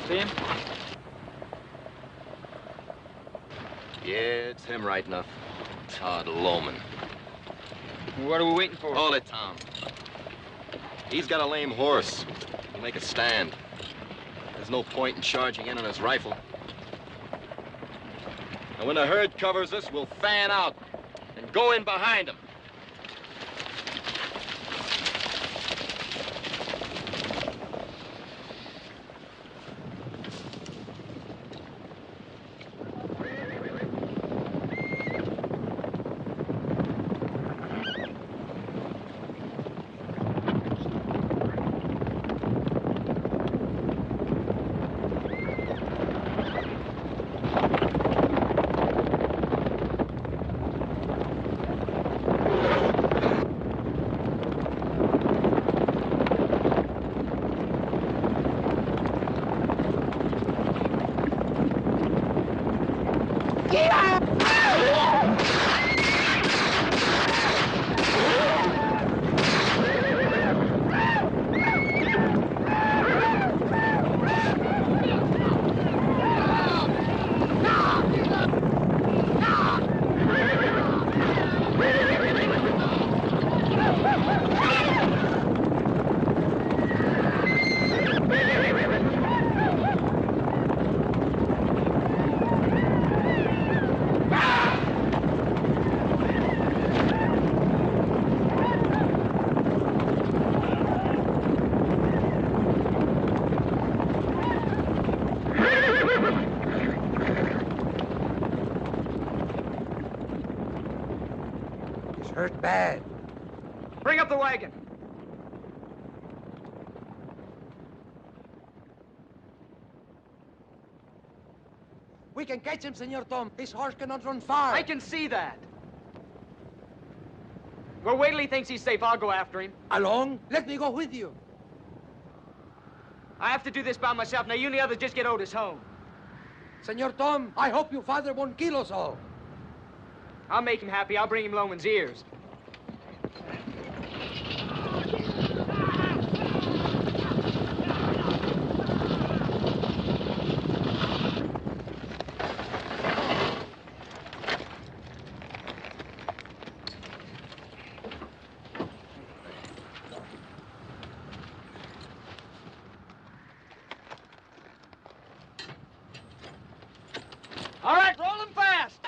See him? Yeah, it's him right enough. Tod Lohman. What are we waiting for? Hold it, Tom. He's got a lame horse. He'll make a stand. There's no point in charging in on his rifle. And when the herd covers us, we'll fan out and go in behind him. Hurt bad. Bring up the wagon. We can catch him, Senor Tom. This horse cannot run far. I can see that. Well, wait till he thinks he's safe. I'll go after him. Along? Let me go with you. I have to do this by myself. Now, you and the others just get Otis home. Senor Tom, I hope your father won't kill us all. I'll make him happy. I'll bring him Lohman's ears. All right, roll him fast.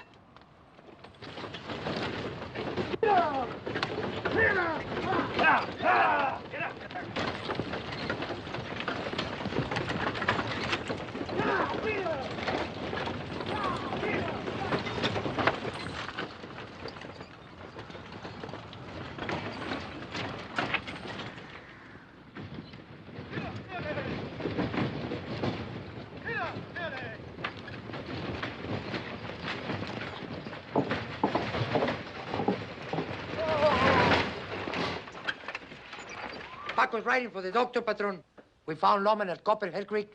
Pac was riding for the doctor, Patron. We found Lohman at Copperhead Creek.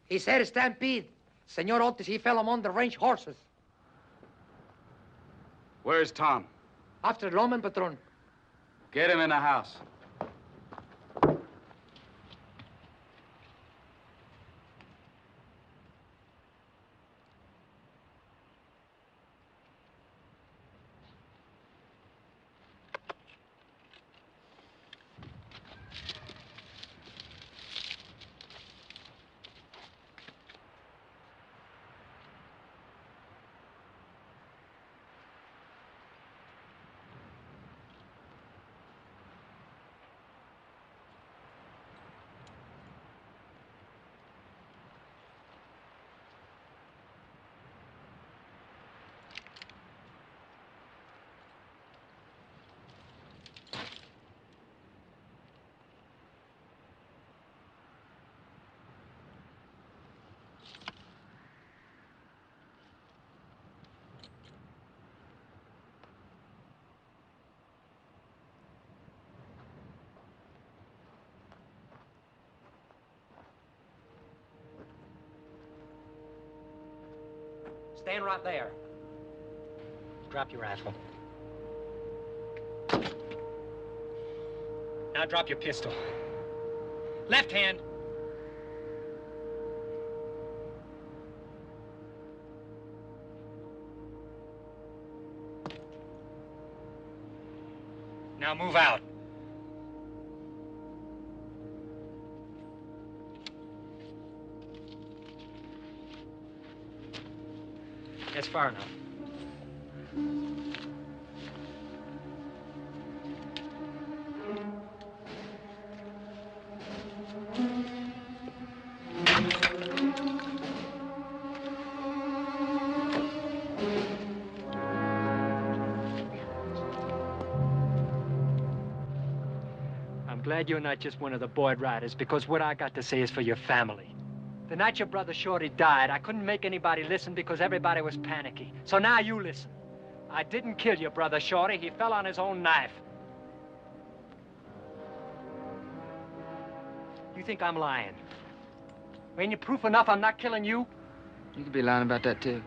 He said a stampede. Senor Otis, he fell among the range horses. Where's Tom? After Lohman, Patron. Get him in the house. Stand right there. Drop your rifle. Now drop your pistol. Left hand. Now move out. That's far enough. I'm glad you're not just one of the board riders, because what I got to say is for your family. The night your brother Shorty died, I couldn't make anybody listen because everybody was panicky. So now you listen. I didn't kill your brother Shorty. He fell on his own knife. You think I'm lying? Ain't you proof enough I'm not killing you? You could be lying about that, too.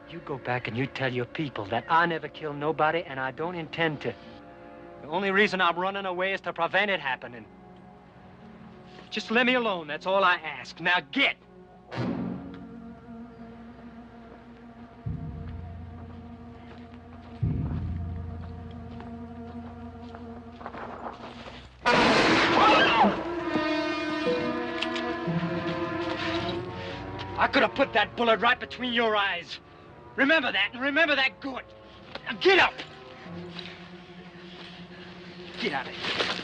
You go back and you tell your people that I never killed nobody and I don't intend to. The only reason I'm running away is to prevent it happening. Just let me alone, that's all I ask. Now get! I could have put that bullet right between your eyes. Remember that, and remember that good. Now get up! Get out of here.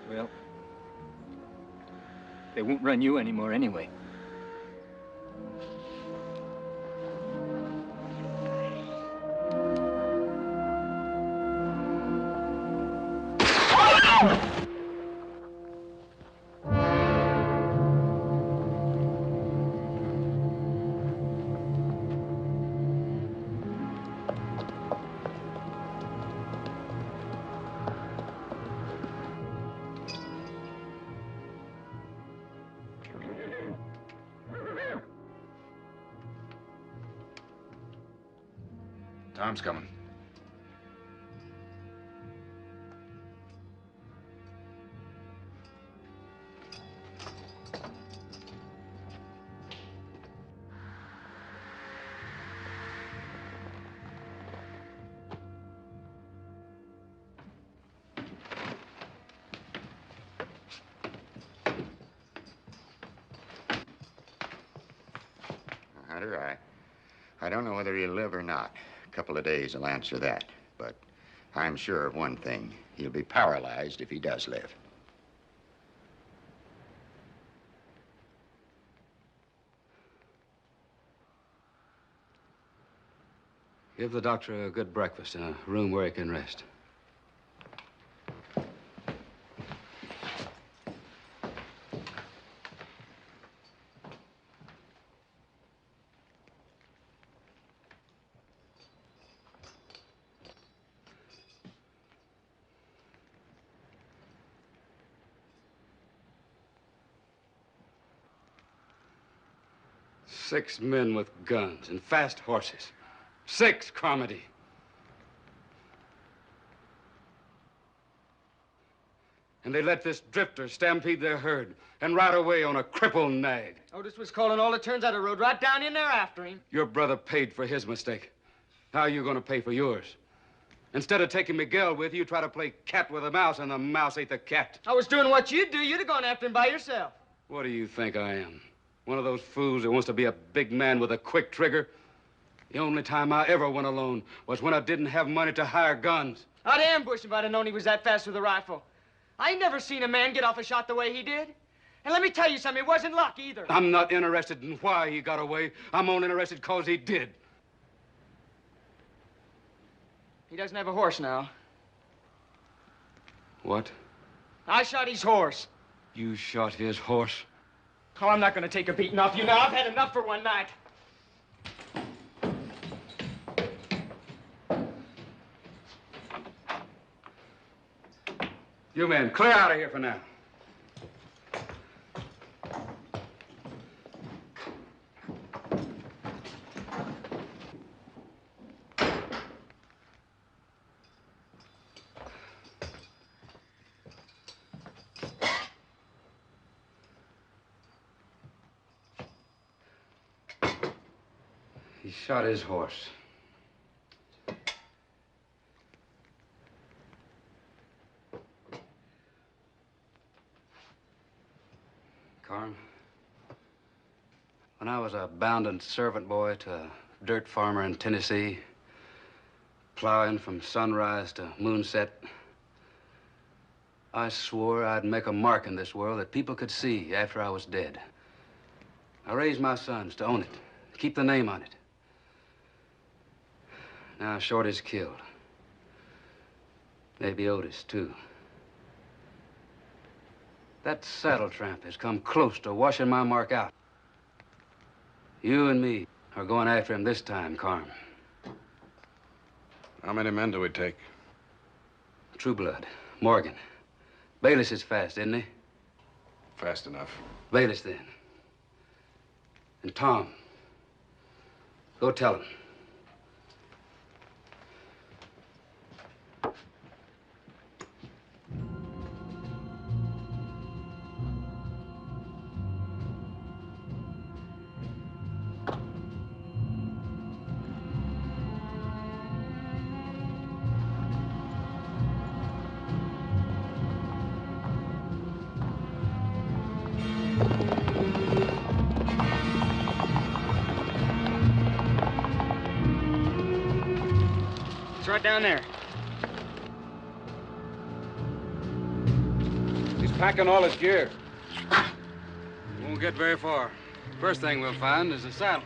Well, they won't run you anymore anyway. Tom's coming. Hunter, I don't know whether he'll live or not. A couple of days will answer that. But I'm sure of one thing. He'll be paralyzed if he does live. Give the doctor a good breakfast in a room where he can rest. Six men with guns and fast horses. 6, Carmody. And they let this drifter stampede their herd and ride away on a crippled nag. Otis was calling all the turns out of the road right down in there after him. Your brother paid for his mistake. How are you going to pay for yours? Instead of taking Miguel with you, try to play cat with a mouse, and the mouse ate the cat. I was doing what you'd do. You'd have gone after him by yourself. What do you think I am? One of those fools that wants to be a big man with a quick trigger? The only time I ever went alone was when I didn't have money to hire guns. I'd ambush him if I'd have known he was that fast with a rifle. I ain't never seen a man get off a shot the way he did. And let me tell you something, it wasn't luck either. I'm not interested in why he got away. I'm only interested because he did. He doesn't have a horse now. What? I shot his horse. You shot his horse? Oh, I'm not going to take a beating off you now. I've had enough for one night. You men, clear out of here for now. He shot his horse. Carm, when I was a bounden servant boy to a dirt farmer in Tennessee, plowing from sunrise to moonset, I swore I'd make a mark in this world that people could see after I was dead. I raised my sons to own it, to keep the name on it. Now Shorty's killed. Maybe Otis, too. That saddle tramp has come close to washing my mark out. You and me are going after him this time, Carm. How many men do we take? True blood. Morgan. Bayless is fast, isn't he? Fast enough. Bayless, then. And Tom. Go tell him. It's right down there. He's packing all his gear. Won't get very far. First thing we'll find is a saddle.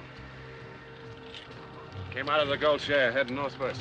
Came out of the gold share, heading northwest.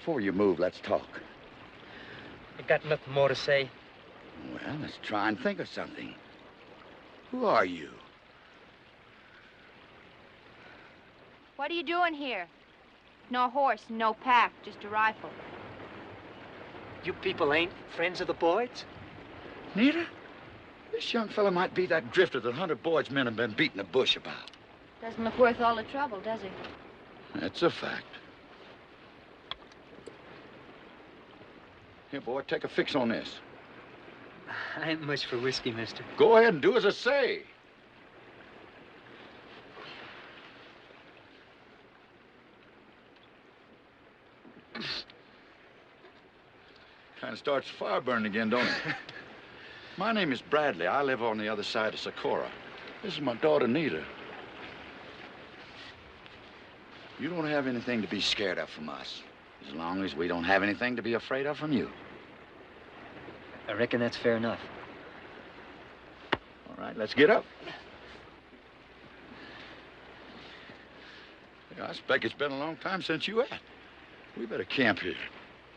before you move, let's talk. I got nothing more to say. Well, let's try and think of something. Who are you? What are you doing here? No horse, no pack, just a rifle. You people ain't friends of the Boyds? Nita? This young fella might be that drifter that Hunter Boyd's men have been beating the bush about. Doesn't look worth all the trouble, does he? That's a fact. Here, boy, take a fix on this. I ain't much for whiskey, mister. Go ahead and do as I say. Kind of starts the fire burning again, don't it? My name is Bradley. I live on the other side of Socorro. This is my daughter, Nita. You don't have anything to be scared of from us, as long as we don't have anything to be afraid of from you. I reckon that's fair enough. All right, let's get up. Yeah, I expect it's been a long time since you ate. We better camp here.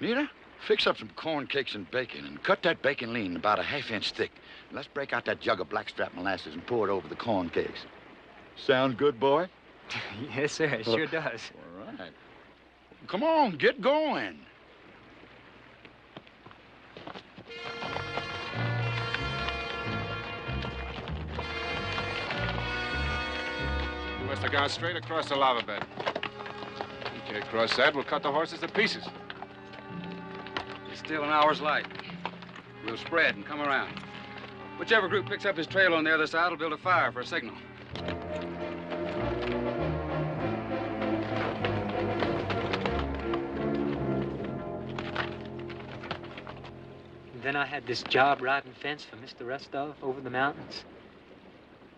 Nita, fix up some corn cakes and bacon, and cut that bacon lean about a half-inch thick. Let's break out that jug of blackstrap molasses and pour it over the corn cakes. Sound good, boy? Yes, sir, it sure does. All right. Come on, get going. You must have gone straight across the lava bed. You can't cross that. We'll cut the horses to pieces. It's still an hour's light. We'll spread and come around. Whichever group picks up his trail on the other side will build a fire for a signal. Then I had this job riding fence for Mr. Rustov over the mountains.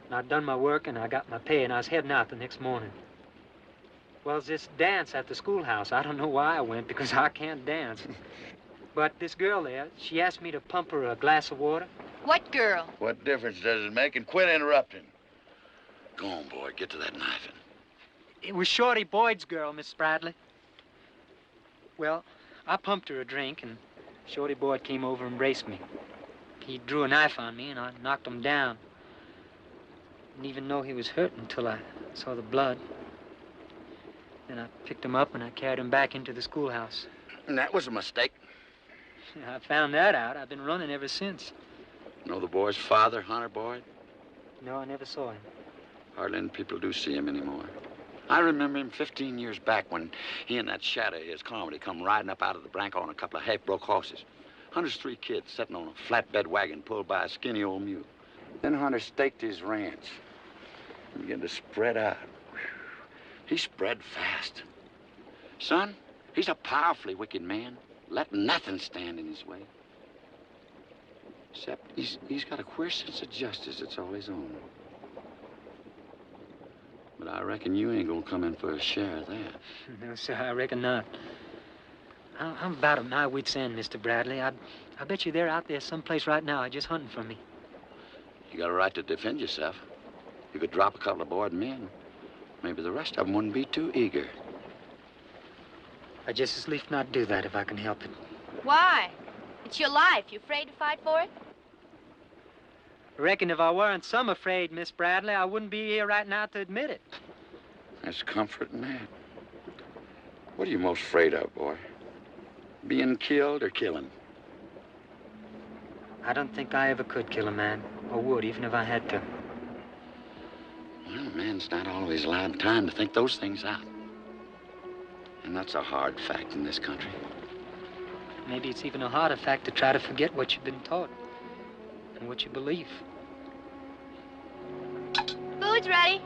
And I'd done my work and I got my pay and I was heading out the next morning. Well, there's this dance at the schoolhouse. I don't know why I went because I can't dance. But this girl there, she asked me to pump her a glass of water. What girl? What difference does it make? And quit interrupting. Go on, boy. Get to that knifing. It was Shorty Boyd's girl, Miss Bradley. Well, I pumped her a drink and Shorty Boyd came over and embraced me. He drew a knife on me and I knocked him down. Didn't even know he was hurt until I saw the blood. Then I picked him up and I carried him back into the schoolhouse. And that was a mistake. I found that out. I've been running ever since. Know the boy's father, Hunter Boyd? No, I never saw him. Hardly any people do see him anymore. I remember him 15 years back when he and that shadow of his comedy come riding up out of the Branco on a couple of half-broke horses. Hunter's 3 kids sitting on a flatbed wagon pulled by a skinny old mule. Then Hunter staked his ranch and began to spread out. He spread fast. Son, he's a powerfully wicked man. Let nothing stand in his way. Except he's got a queer sense of justice that's all his own. But I reckon you ain't gonna come in for a share of that. No, sir, I reckon not. I'm about at my wit's end, Mr. Bradley. I bet you they're out there someplace right now just hunting for me. You got a right to defend yourself. You could drop a couple of Boyd men. Maybe the rest of them wouldn't be too eager. I just as lief not do that if I can help it. Why? It's your life. You afraid to fight for it? I reckon if I weren't some afraid, Miss Bradley, I wouldn't be here right now to admit it. That's comforting, that. What are you most afraid of, boy? Being killed or killing? I don't think I ever could kill a man, or would, even if I had to. Well, a man's not always allowed time to think those things out. And that's a hard fact in this country. Maybe it's even a harder fact to try to forget what you've been taught and what you believe. Food's ready.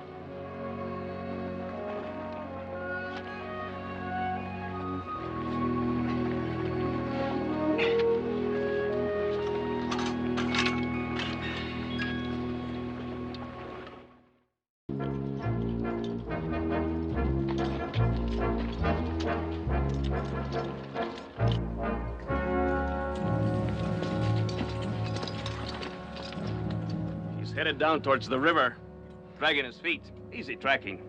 Headed down towards the river, dragging his feet. Easy tracking.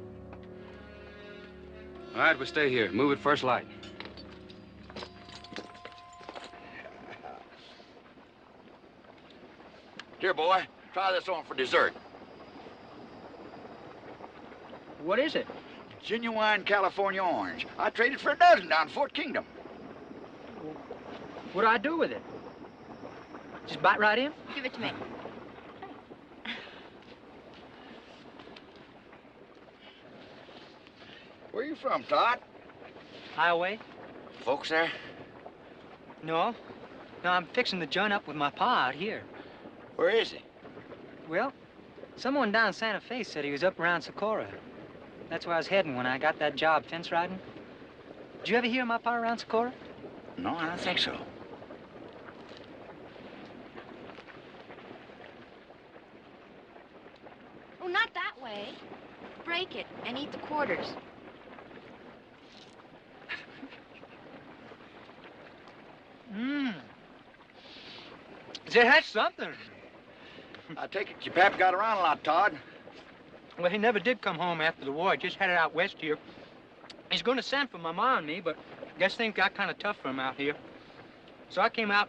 All right, we'll stay here. Move at first light. Here, boy, try this on for dessert. What is it? Genuine California orange. I traded for a dozen down in Fort Kingdom. What do I do with it? Just bite right in? Give it to me. Where you from, Tod? Highway? Folks there? No. No, I'm fixing the joint up with my pa out here. Where is he? Well, someone down Santa Fe said he was up around Socorro. That's where I was heading when I got that job fence riding. Did you ever hear my pa around Socorro? No, I don't think so. Oh, not that way. Break it and eat the quarters. Mmm. That's something. I take it your pap got around a lot, Tod. Well, he never did come home after the war. Just headed out west here. He's going to send for my ma and me, but I guess things got kind of tough for him out here. So I came out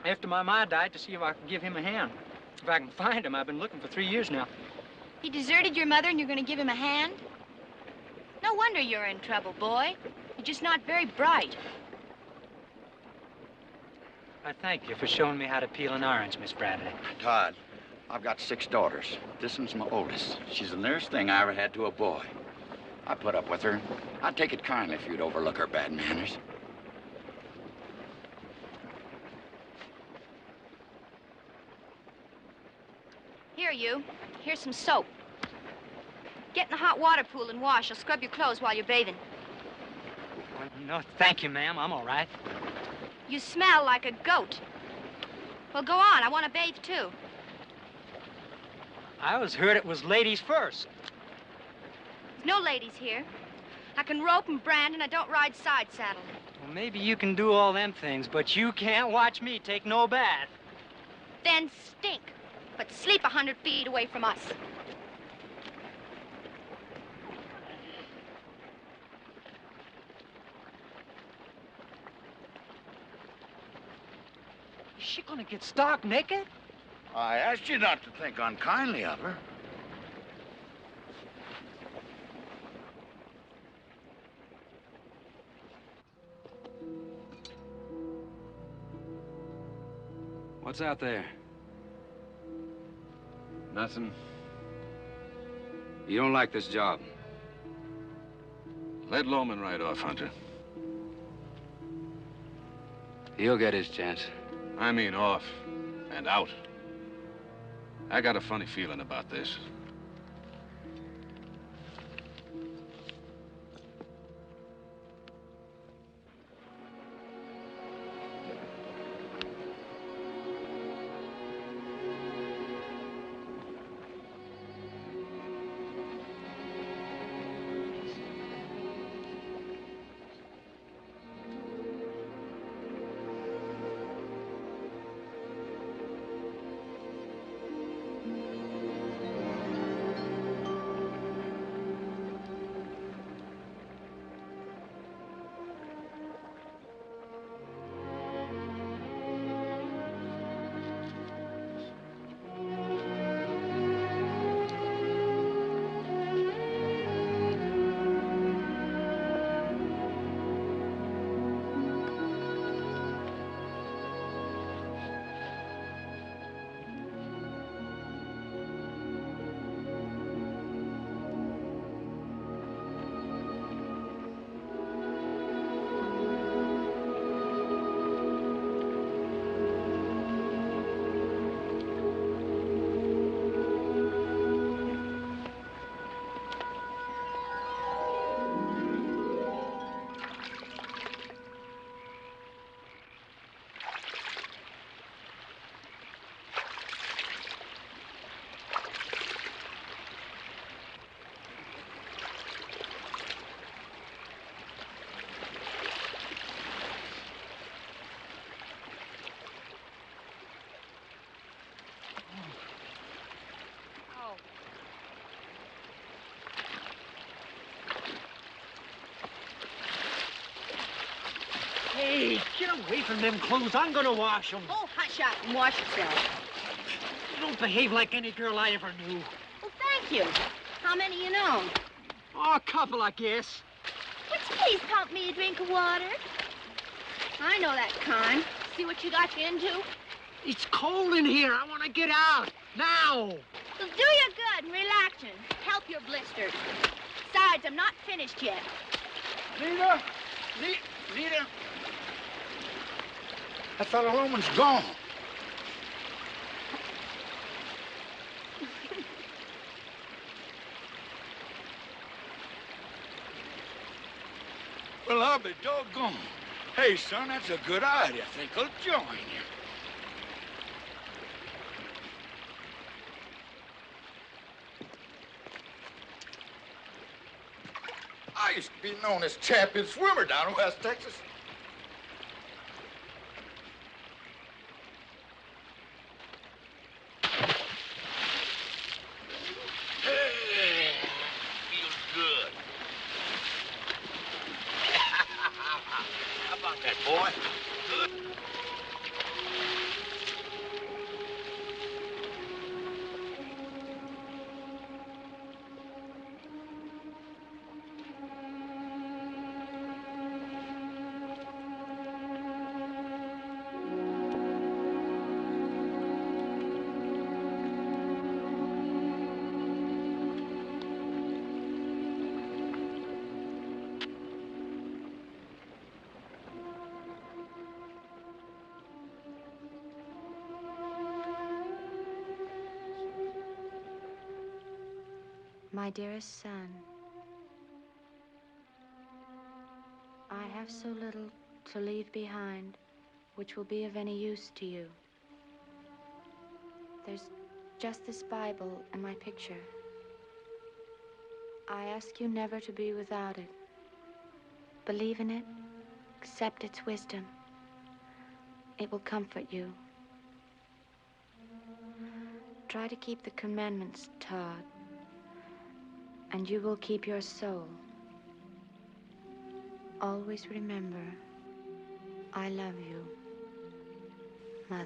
after my ma died to see if I could give him a hand. If I can find him. I've been looking for 3 years now. He deserted your mother and you're going to give him a hand? No wonder you're in trouble, boy. You're just not very bright. I thank you for showing me how to peel an orange, Miss Bradley. Tod, I've got 6 daughters. This one's my oldest. She's the nearest thing I ever had to a boy. I put up with her. I'd take it kindly if you'd overlook her bad manners. Here, you. Here's some soap. Get in the hot water pool and wash. I'll scrub your clothes while you're bathing. Well, no, thank you, ma'am. I'm all right. You smell like a goat. Well, go on. I want to bathe, too. I always heard it was ladies first. There's no ladies here. I can rope and brand, and I don't ride side saddle. Well, maybe you can do all them things, but you can't watch me take no bath. Then stink. But sleep 100 feet away from us. Is she gonna get stark naked? I asked you not to think unkindly of her. What's out there? Nothing. You don't like this job. Let Lohman right off, Hunter. He'll get his chance. I mean off and out. I got a funny feeling about this. Hey, get away from them clothes. I'm gonna wash them. Oh, hush up and wash yourself. You don't behave like any girl I ever knew. Well, thank you. How many you know? Oh, a couple, I guess. Would you please pump me a drink of water? I know that kind. See what you got you into? It's cold in here. I want to get out. Now. Well, do you good and relaxing. Help your blisters. Besides, I'm not finished yet. Nita! Nita! I thought Lohman's gone. Well, I'll be doggone. Hey, son, that's a good idea. I think I'll join you. I used to be known as champion swimmer down in West Texas. Hey, feels good. How about that, boy? Good. My dearest son, I have so little to leave behind which will be of any use to you. There's just this Bible and my picture. I ask you never to be without it. Believe in it, accept its wisdom. It will comfort you. Try to keep the commandments, Tod, and you will keep your soul. Always remember, I love you, Mother.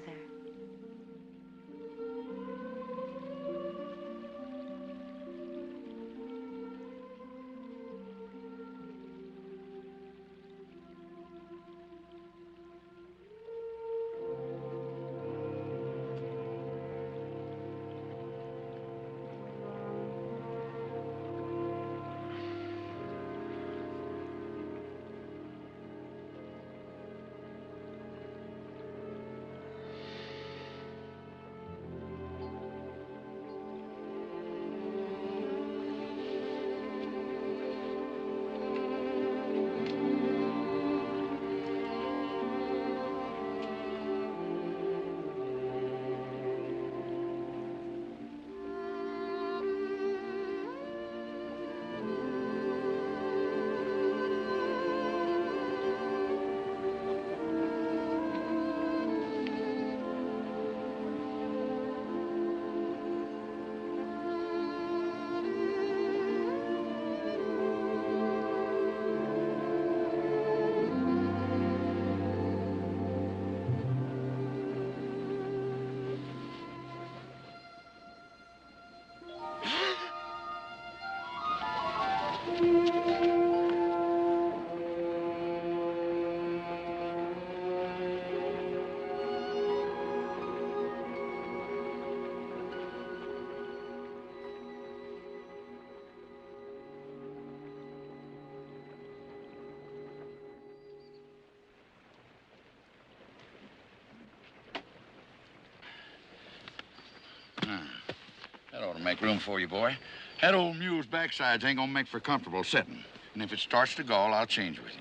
That ought to make room for you, boy. That old mule's backsides ain't gonna make for comfortable sitting. And if it starts to gall, I'll change with you.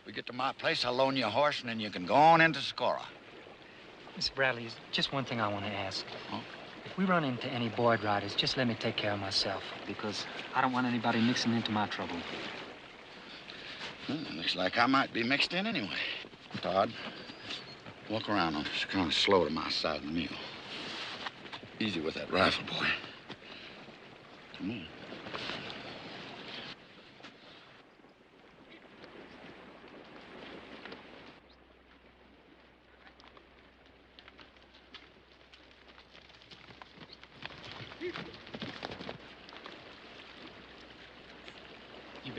We get to my place, I'll loan you a horse, and then you can go on into Socorro. Mr. Bradley, there's just one thing I want to ask. Oh? If we run into any Boyd riders, just let me take care of myself, because I don't want anybody mixing into my trouble. Looks like I might be mixed in anyway. Tod, walk around on this kind of slow to my side of the mule. Easy with that rifle, boy. Come on.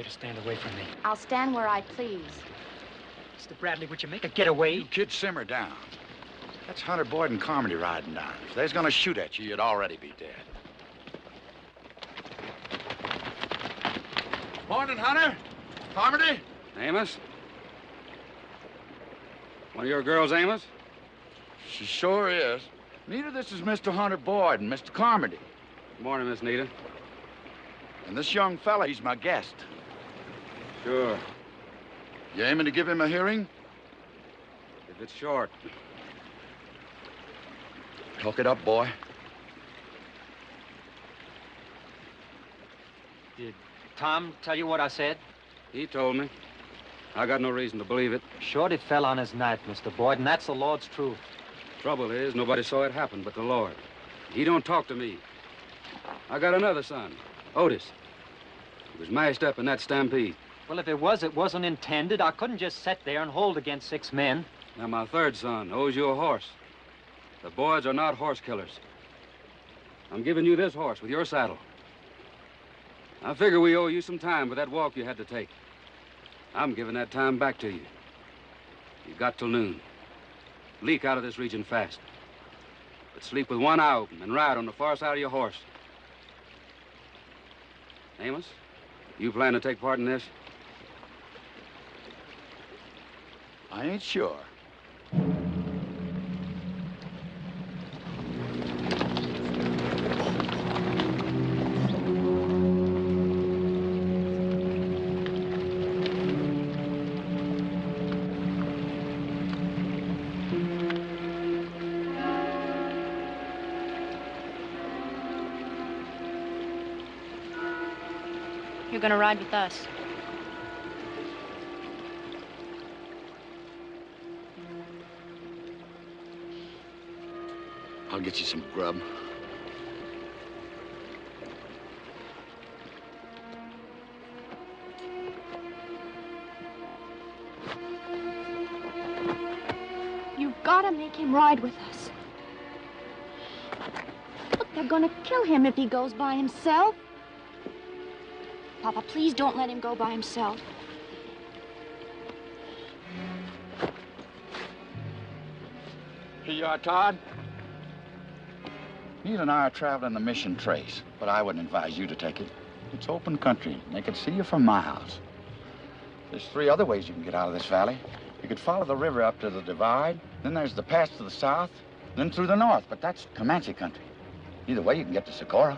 to stand away from me. I'll stand where I please. Mr. Bradley, would you make a getaway? You kids simmer down. That's Hunter Boyd and Carmody riding down. If they's gonna shoot at you, you'd already be dead. Morning, Hunter. Carmody. Amos? One of your girls, Amos? She sure is. Nita, this is Mr. Hunter Boyd and Mr. Carmody. Good morning, Miss Nita. And this young fella, he's my guest. Sure. You aiming to give him a hearing? If it's short. Talk it up, boy. Did Tom tell you what I said? He told me. I got no reason to believe it. Shorty fell on his knife, Mr. Boyd, and that's the Lord's truth. Trouble is, nobody saw it happen but the Lord. He don't talk to me. I got another son, Otis. He was mashed up in that stampede. Well, if it wasn't intended. I couldn't just sit there and hold against 6 men. Now, my third son owes you a horse. The Boyds are not horse killers. I'm giving you this horse with your saddle. I figure we owe you some time for that walk you had to take. I'm giving that time back to you. You've got till noon. Leak out of this region fast. But sleep with one eye open and ride on the far side of your horse. Amos, you plan to take part in this? I ain't sure. You're gonna ride with us. I'll get you some grub. You've got to make him ride with us. Look, they're gonna kill him if he goes by himself. Papa, please don't let him go by himself. Here you are, Todd. Neil and I are traveling the mission trace, but I wouldn't advise you to take it. It's open country, and they could see you from my house. There's 3 other ways you can get out of this valley. You could follow the river up to the divide, then there's the pass to the south, then through the north, but that's Comanche country. Either way, you can get to Socorro.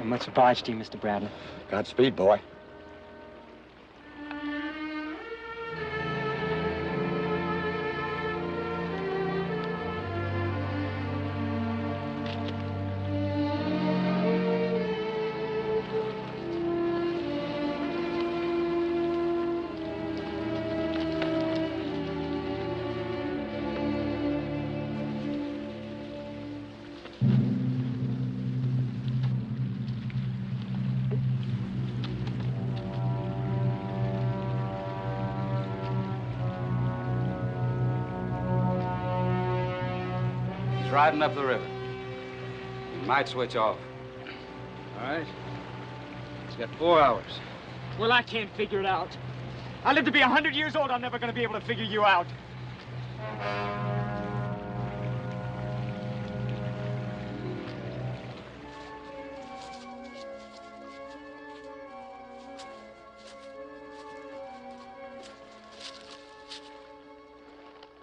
I'm much obliged to you, Mr. Bradley. Godspeed, boy. Riding up the river. He might switch off. All right? He's got 4 hours. Well, I can't figure it out. I live to be 100 years old. I'm never going to be able to figure you out.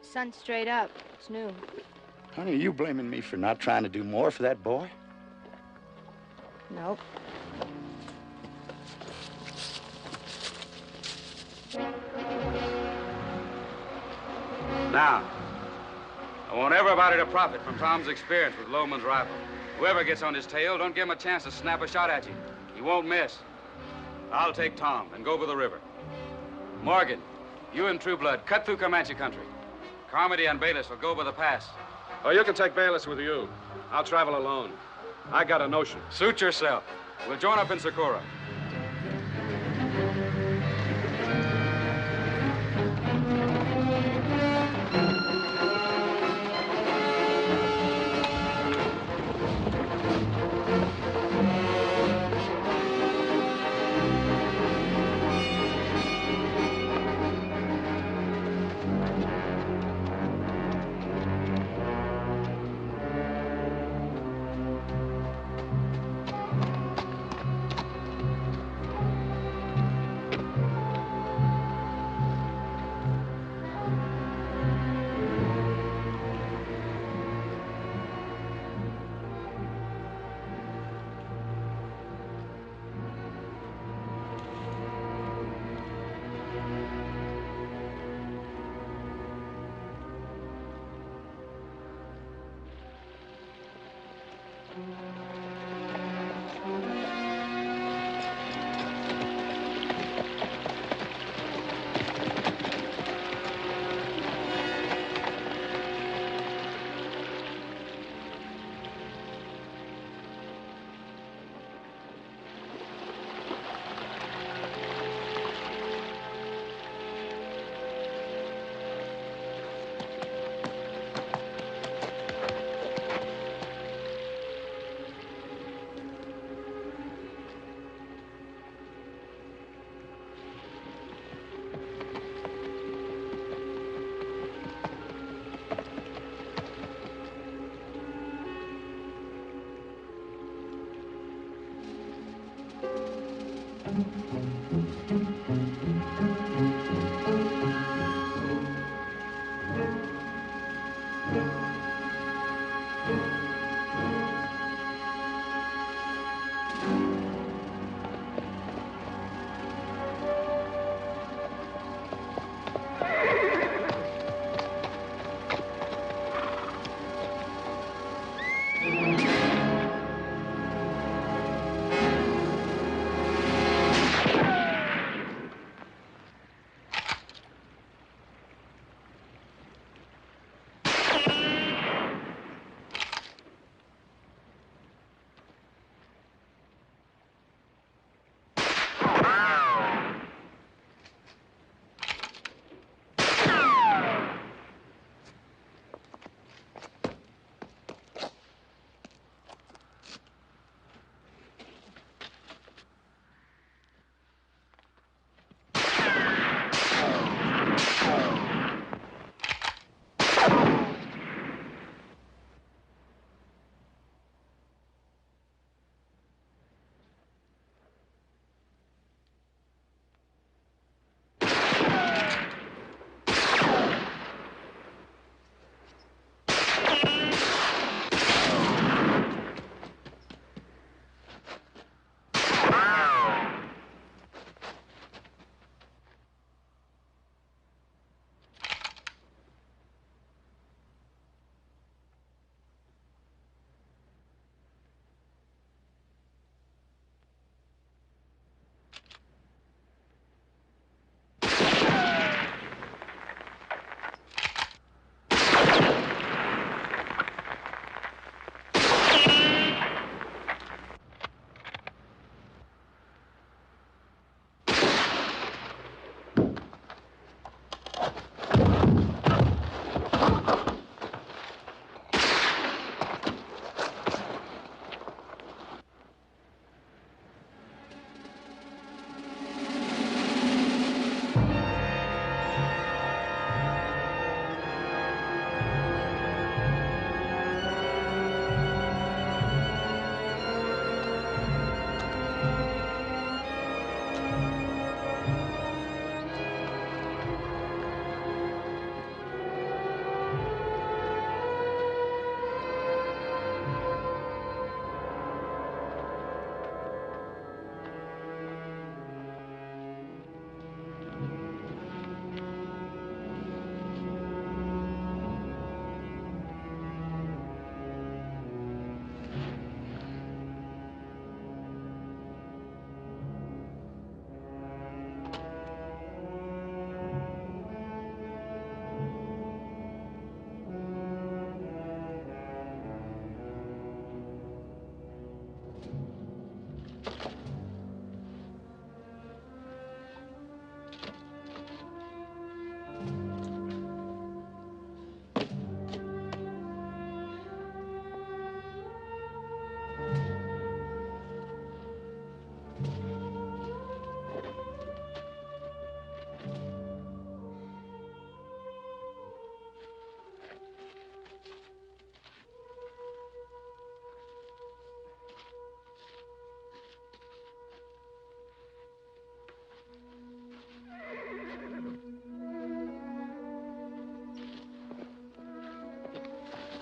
Sun's straight up. It's noon. Honey, are you blaming me for not trying to do more for that boy? Nope. Now, I want everybody to profit from Tom's experience with Lohman's rifle. Whoever gets on his tail, don't give him a chance to snap a shot at you. He won't miss. I'll take Tom and go over the river. Morgan, you and True Blood, cut through Comanche country. Carmody and Bayless will go over the pass. Oh, you can take Bayless with you. I'll travel alone. I got a notion. Suit yourself. We'll join up in Socorro.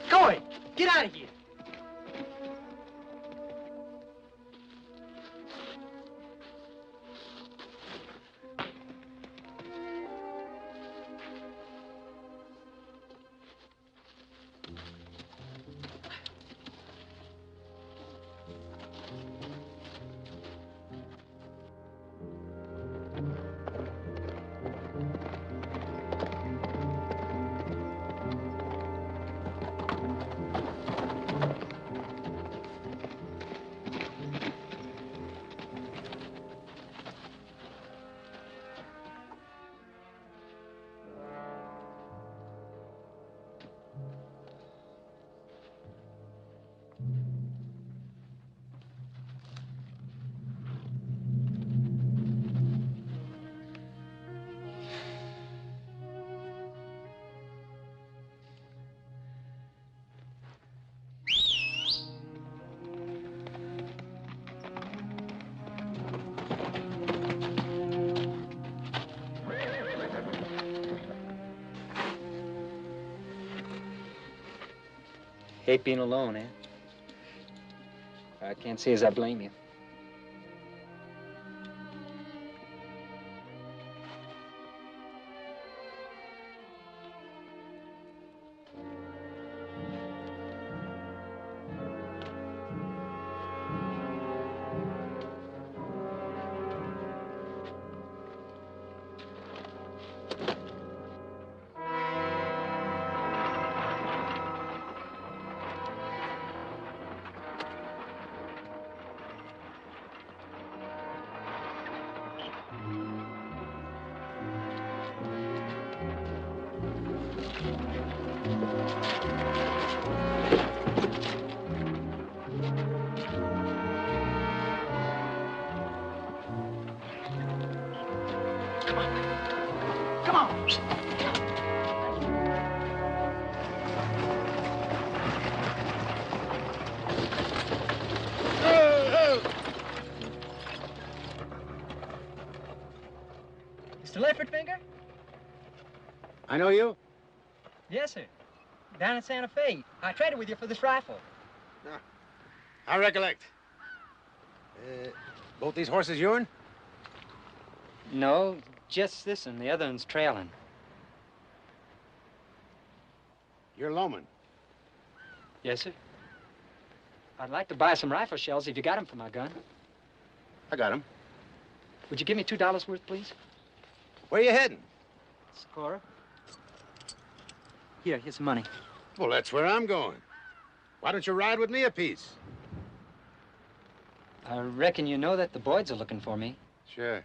Go it! Get out of here! Hate being alone, eh? I can't say as I blame you. Come on. Mr. Leopard Finger? I know you? Yes, sir. Down in Santa Fe. I traded with you for this rifle. I recollect. Both these horses yourn? No, just this one. The other one's trailing. You're Lohman. Yes, sir. I'd like to buy some rifle shells if you got them for my gun. I got them. Would you give me $2 worth, please? Where you heading? Socorro. Here's some money. Well, that's where I'm going. Why don't you ride with me a piece? I reckon you know that the Boyds are looking for me. Sure.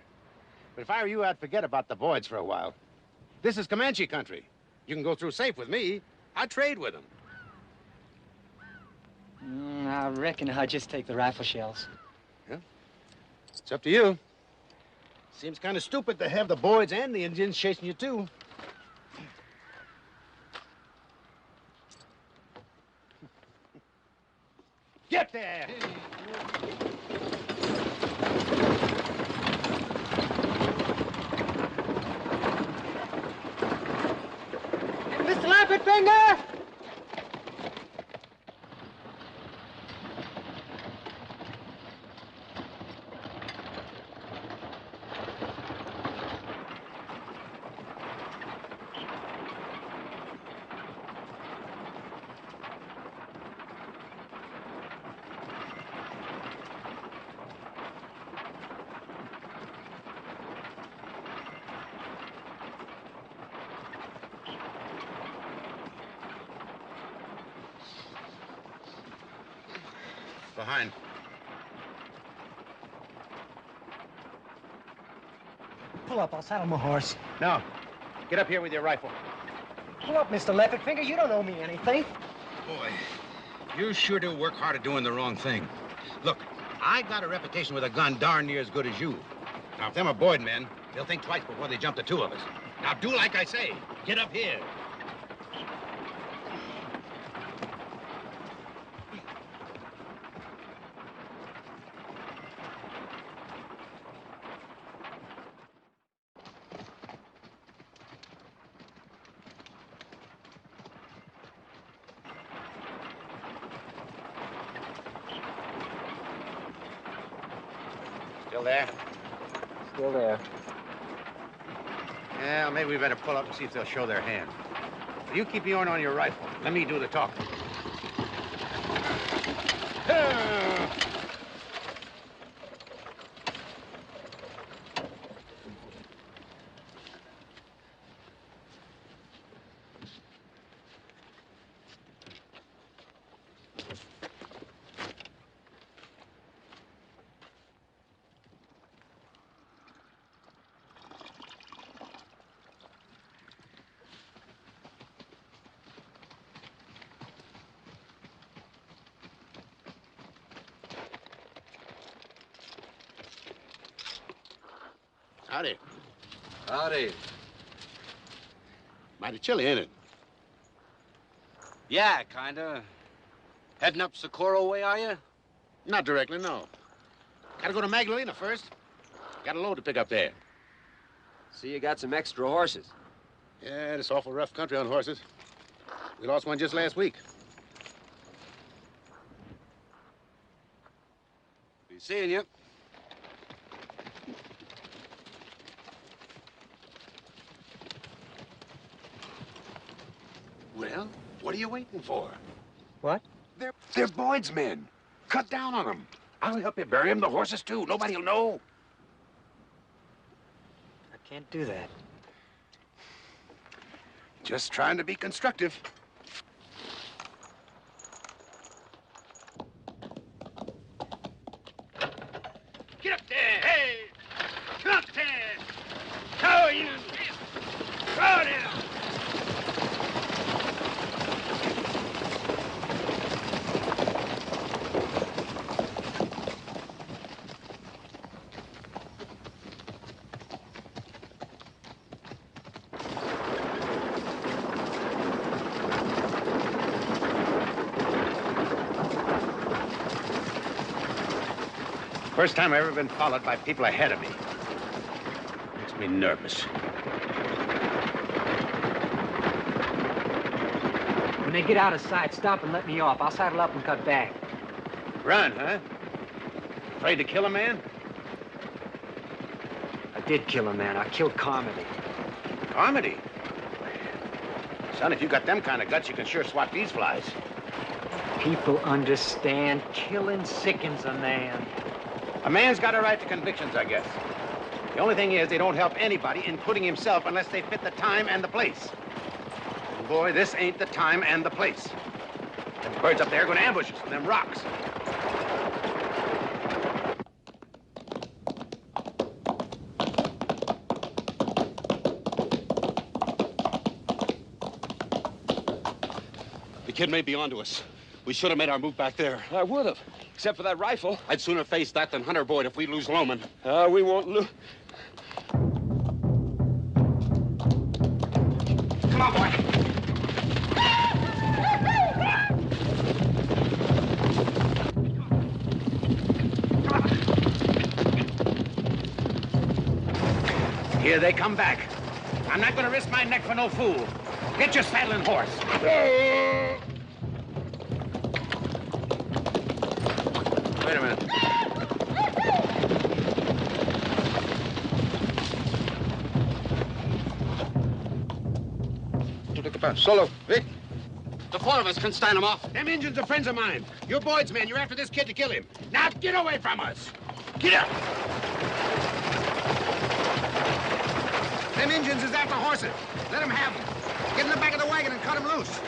But if I were you, I'd forget about the Boyds for a while. This is Comanche country. You can go through safe with me. I trade with them. I reckon I'll just take the rifle shells. Yeah? It's up to you. Seems kind of stupid to have the Boyds and the Indians chasing you, too. Get there! Mr. Leopard Finger! Behind. Pull up, I'll saddle my horse. No. Get up here with your rifle. Pull up, Mr. Leopard Finger. You don't owe me anything. Boy, you sure do work hard at doing the wrong thing. Look, I got a reputation with a gun darn near as good as you. Now, if them are Boyd men, they'll think twice before they jump the two of us. Now, do like I say. Get up here. Still there? Still there. Yeah, maybe we better pull up and see if they'll show their hand. You keep yours on your rifle. Let me do the talking. Howdy. Howdy. Mighty chilly, ain't it? Yeah, kinda. Heading up Socorro way, are you? Not directly, no. Gotta go to Magdalena first. Got a load to pick up there. See, you got some extra horses. Yeah, it's awful rough country on horses. We lost one just last week. seeing you. Well, what are you waiting for? What? They're Boyd's men. Cut down on them. I'll help you bury them, the horses, too. Nobody'll know. I can't do that. Just trying to be constructive. Get up there! Hey! Come up there! How are you? Throw down! First time I've ever been followed by people ahead of me. Makes me nervous. When they get out of sight, stop and let me off. I'll saddle up and cut back. Run, huh? Afraid to kill a man? I did kill a man. I killed Carmody. Carmody? Son, if you got them kind of guts, you can sure swat these flies. People understand. Killing sickens a man. A man's got a right to convictions, I guess. The only thing is, they don't help anybody, including himself, unless they fit the time and the place. And boy, this ain't the time and the place. Them birds up there are going to ambush us with them rocks. The kid may be onto us. We should have made our move back there. I would have, except for that rifle. I'd sooner face that than Hunter Boyd if we lose Lohman. We won't lose. Come on, boy. Here they come back. I'm not going to risk my neck for no fool. Get your saddle and horse. Wait a minute. Solo, Vic. The four of us can stand him off. Them Indians are friends of mine. You're Boyd's men. You're after this kid to kill him. Now get away from us. Get up. Them Indians is after horses. Let them have them. Get in the back of the wagon and cut them loose.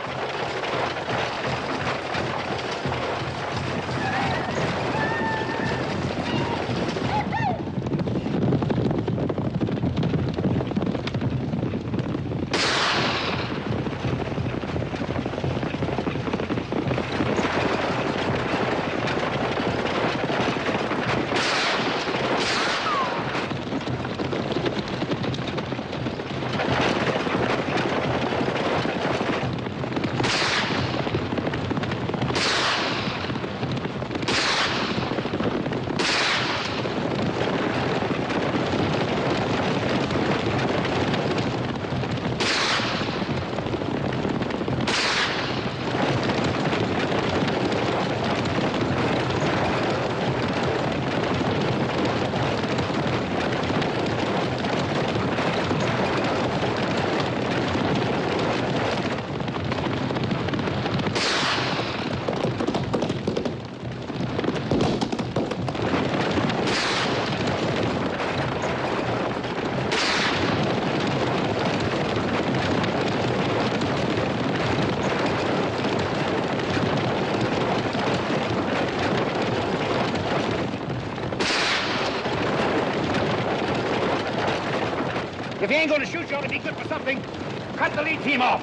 If he ain't going to shoot, you ought to be good for something. Cut the lead team off.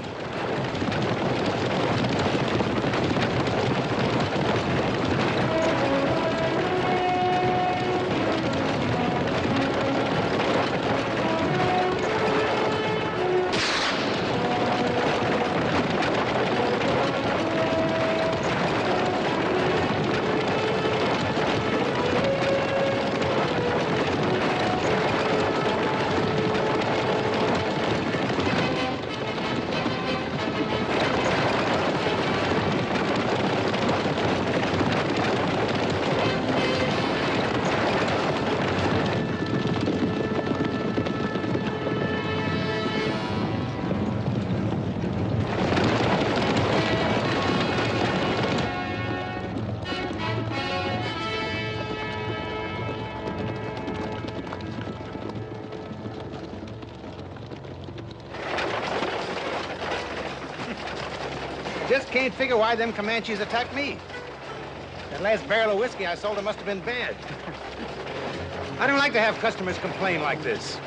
just can't figure why them Comanches attacked me. That last barrel of whiskey I sold them must have been bad. I don't like to have customers complain like this.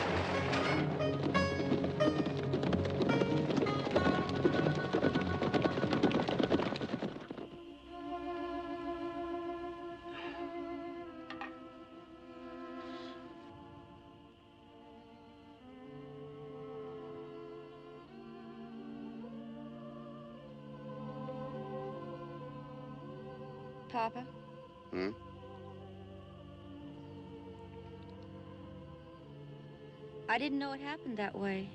Papa? Hmm? I didn't know it happened that way.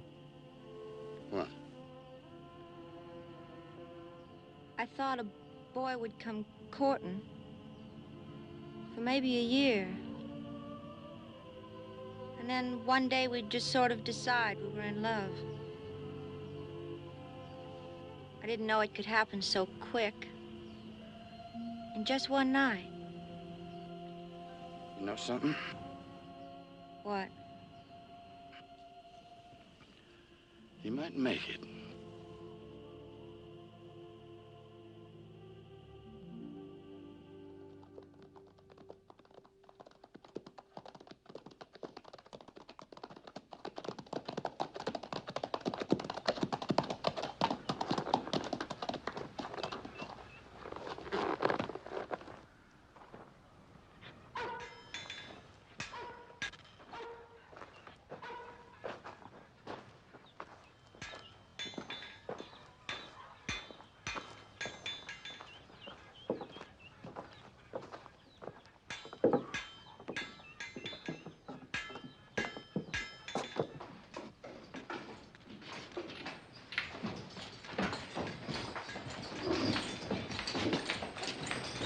What? I thought a boy would come courting for maybe a year. And then one day we'd just sort of decide we were in love. I didn't know it could happen so quick. In just one night. You know something? What? You might make it.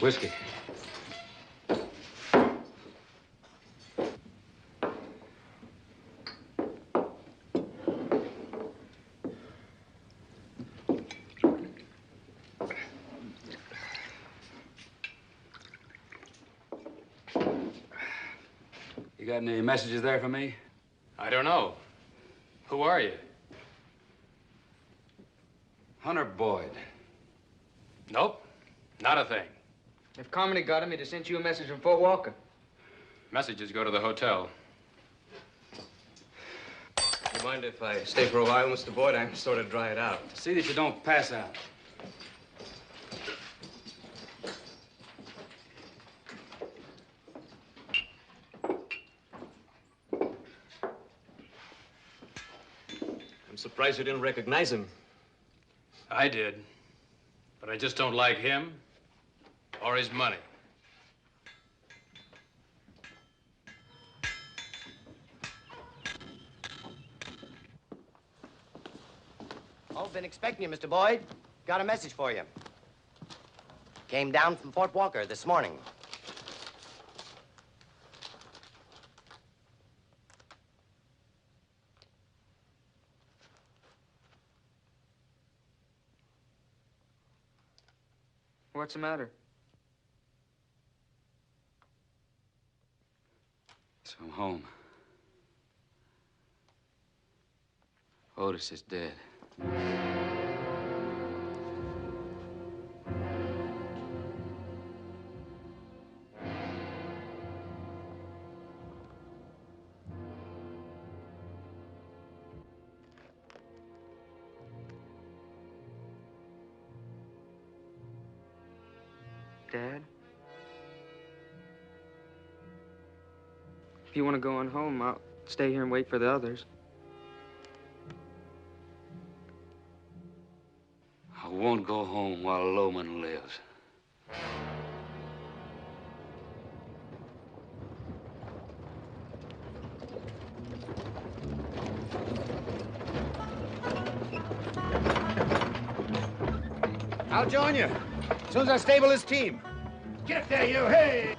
Whiskey. You got any messages there for me? I don't know. Who are you? Hunter Boyd. Nope, not a thing. If Carmody got him, he'd have sent you a message from Fort Walker. Messages go to the hotel. You mind if I stay for a while, Mr. Boyd? I'm sort of dried out. See that you don't pass out. I'm surprised you didn't recognize him. I did, but I just don't like him or his money. Oh, been expecting you, Mr. Boyd. Got a message for you. Came down from Fort Walker this morning. What's the matter? So I'm home. Otis is dead. Dad? If you want to go on home, I'll stay here and wait for the others. I won't go home while Lohman lives. I'll join you as soon as I stable this team. Get up there, you. Hey!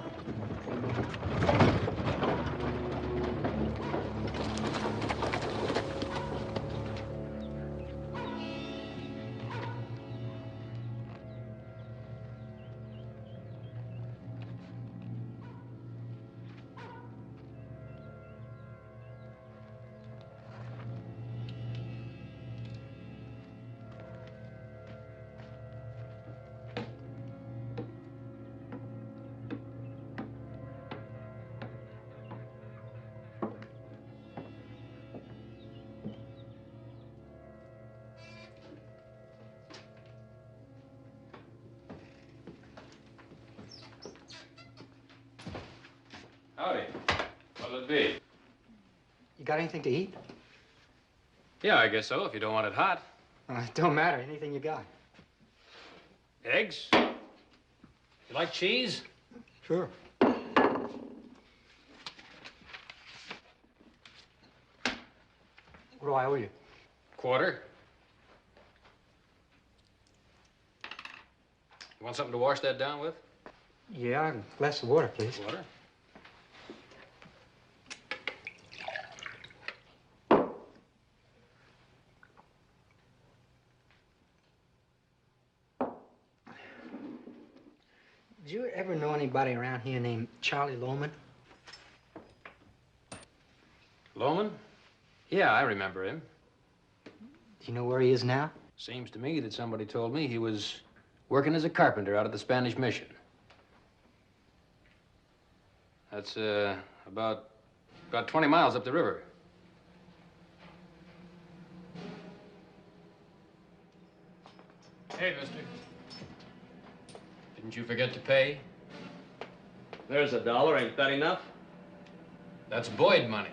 Howdy. What'll it be? You got anything to eat? Yeah, I guess so, if you don't want it hot. It don't matter. Anything you got. Eggs? You like cheese? Sure. What do I owe you? Quarter. You want something to wash that down with? Yeah, a glass of water, please. Water? Did you ever know anybody around here named Charlie Lohman? Lohman? Yeah, I remember him. Do you know where he is now? Seems to me that somebody told me he was working as a carpenter out at the Spanish Mission. That's, about 20 miles up the river. Hey, mister. Didn't you forget to pay? There's $1. Ain't that enough? That's Boyd money.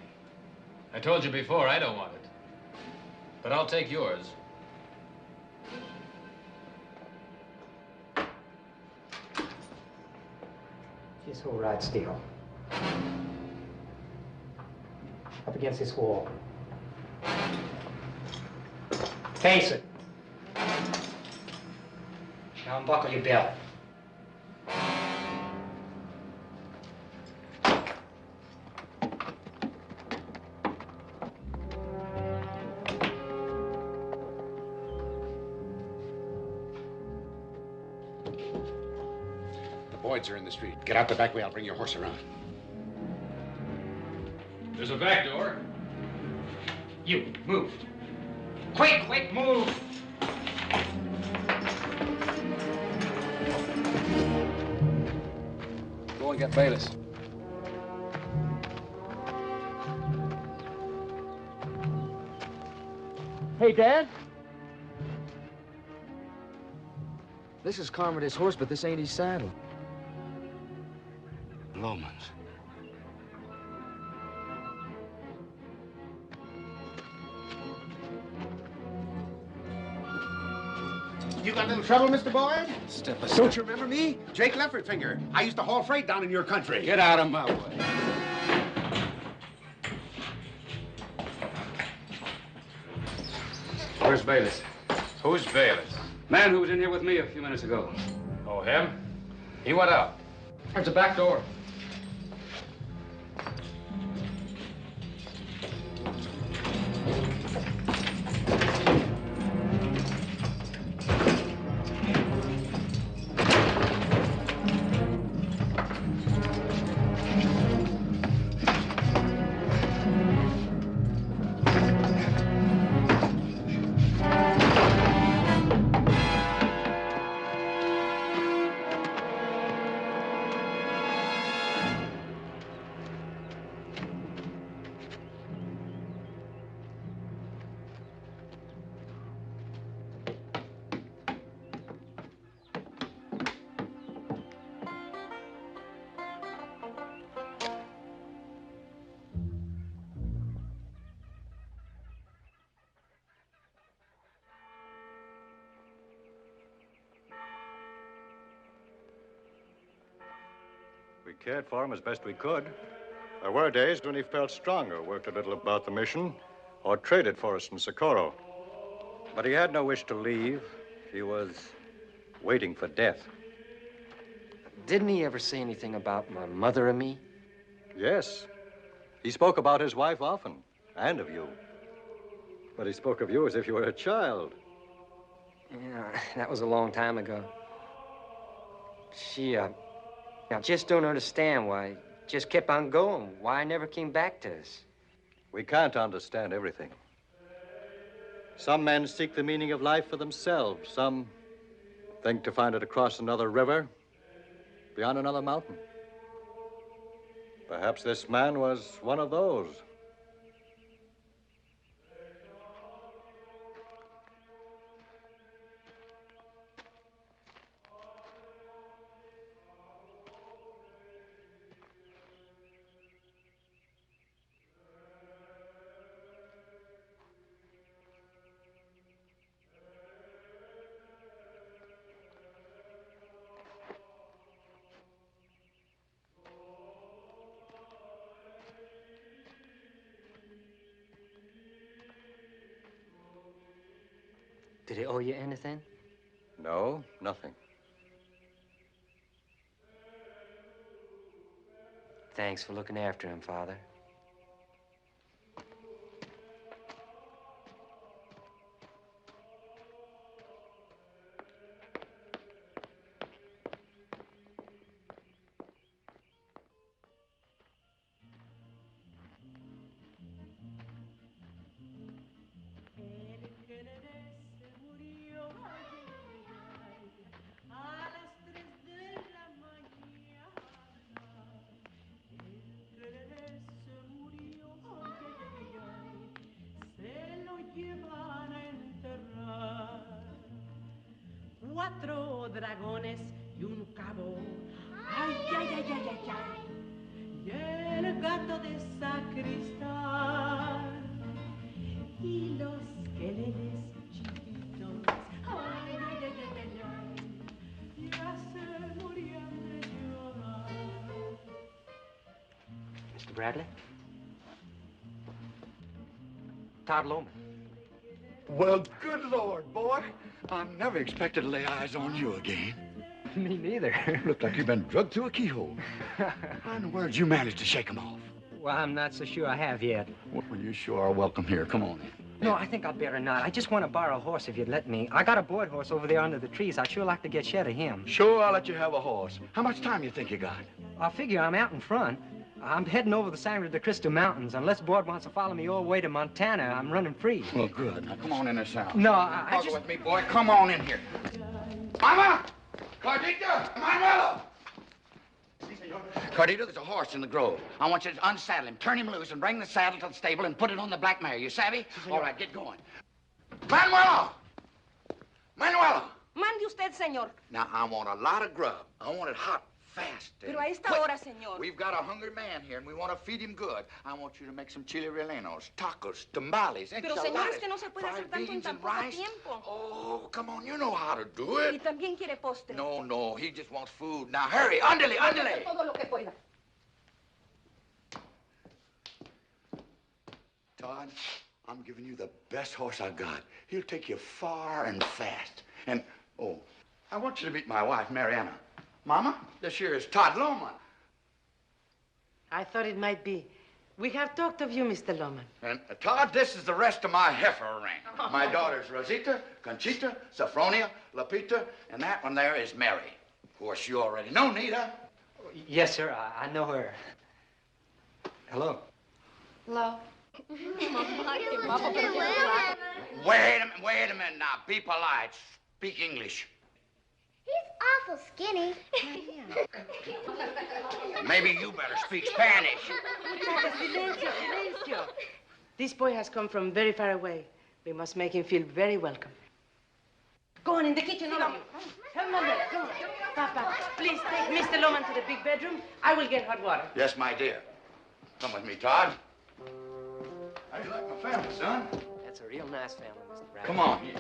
I told you before, I don't want it. But I'll take yours. Just hold right still. Up against this wall. Face it. Now unbuckle your belt. The Boyds are in the street. Get out the back way. I'll bring your horse around. There's a back door. You, move. Quick, quick, move. Go and get Bayless. Hey, Dad. This is Carmody's horse, but this ain't his saddle. Lohman's. You got a little trouble, Mr. Boyd? Step Don't you remember me? Jake Leffertfinger. I used to haul freight down in your country. Get out of my way. Where's Bayless? Who's Bayless? Man who was in here with me a few minutes ago. Oh, him? He went out. There's a back door. We cared for him as best we could. There were days when he felt stronger, worked a little about the mission, or traded for us in Socorro. But he had no wish to leave. He was waiting for death. Didn't he ever say anything about my mother and me? Yes. He spoke about his wife often, and of you. But he spoke of you as if you were a child. Yeah, that was a long time ago. She, I just don't understand why. Just kept on going. Why I never came back to us. We can't understand everything. Some men seek the meaning of life for themselves. Some think to find it across another river, beyond another mountain. Perhaps this man was one of those. Did he owe you anything? No, nothing. Thanks for looking after him, Father. Cuatro dragones y un cabo. Ay, ay, ay, ay, ay, ay. Y el gato de sacristán. Y los queleles chiquitos. Ay, ay, ay, ay, ay, ay. Ya se morían de llorar. Mr. Bradley? Tod Lohman. Well, good Lord, boy. I never expected to lay eyes on you again. Me neither. Looked like you've been drugged through a keyhole. How in the world did you manage to shake them off? Well, I'm not so sure I have yet. Well, you sure are welcome here. Come on in. No, I think I'd better not. I just want to borrow a horse if you'd let me. I got a board horse over there under the trees. I'd sure like to get shed of him. Sure, I'll let you have a horse. How much time you think you got? I figure I'm out in front. I'm heading over the Sangre de Cristo Mountains. Unless Board wants to follow me all the way to Montana, I'm running free. Well, good. Now, come on in this house. No, I just... with me, boy. Come on in here. Mama! Cardita! Manuelo! Cardita, there's a horse in the grove. I want you to unsaddle him, turn him loose, and bring the saddle to the stable and put it on the black mare. You savvy? All right, get going. Manuelo! Manuelo! Mande usted, señor. Now, I want a lot of grub. I want it hot, fast. Pero a esta hora, señor. We've got a hungry man here, and we want to feed him good. I want you to make some chili rellenos, tacos, tamales, Pero, enchiladas, señor, es que no se puede hacer fried tanto en beans tan and poco rice. tiempo. Oh, come on, you know how to do Y it. también quiere postre. No, he just wants food. Now, hurry, ándale, ándale. Todo lo que pueda. Todd, I'm giving you the best horse I got. He'll take you far and fast. And, oh, I want you to meet my wife, Mariana. Mama, this here is Tod Lohman. I thought it might be. We have talked of you, Mr. Lohman. And, Todd, this is the rest of my heifer ring. My daughters, Rosita, Conchita, Sophronia, Lapita, and that one there is Mary. Of course, you already know Nita. Yes, sir. I know her. Hello. Hello. Wait a minute now. Be polite. Speak English. He's awful skinny. Maybe you better speak Spanish. Silencio, silencio. This boy has come from very far away. We must make him feel very welcome. Go on in the kitchen, all of you. Come on there, come on. Papa, please take Mr. Lohman to the big bedroom. I will get hot water. Yes, my dear. Come with me, Todd. How do you like my family, son? That's a real nice family, Mr. Bradley. Come on here.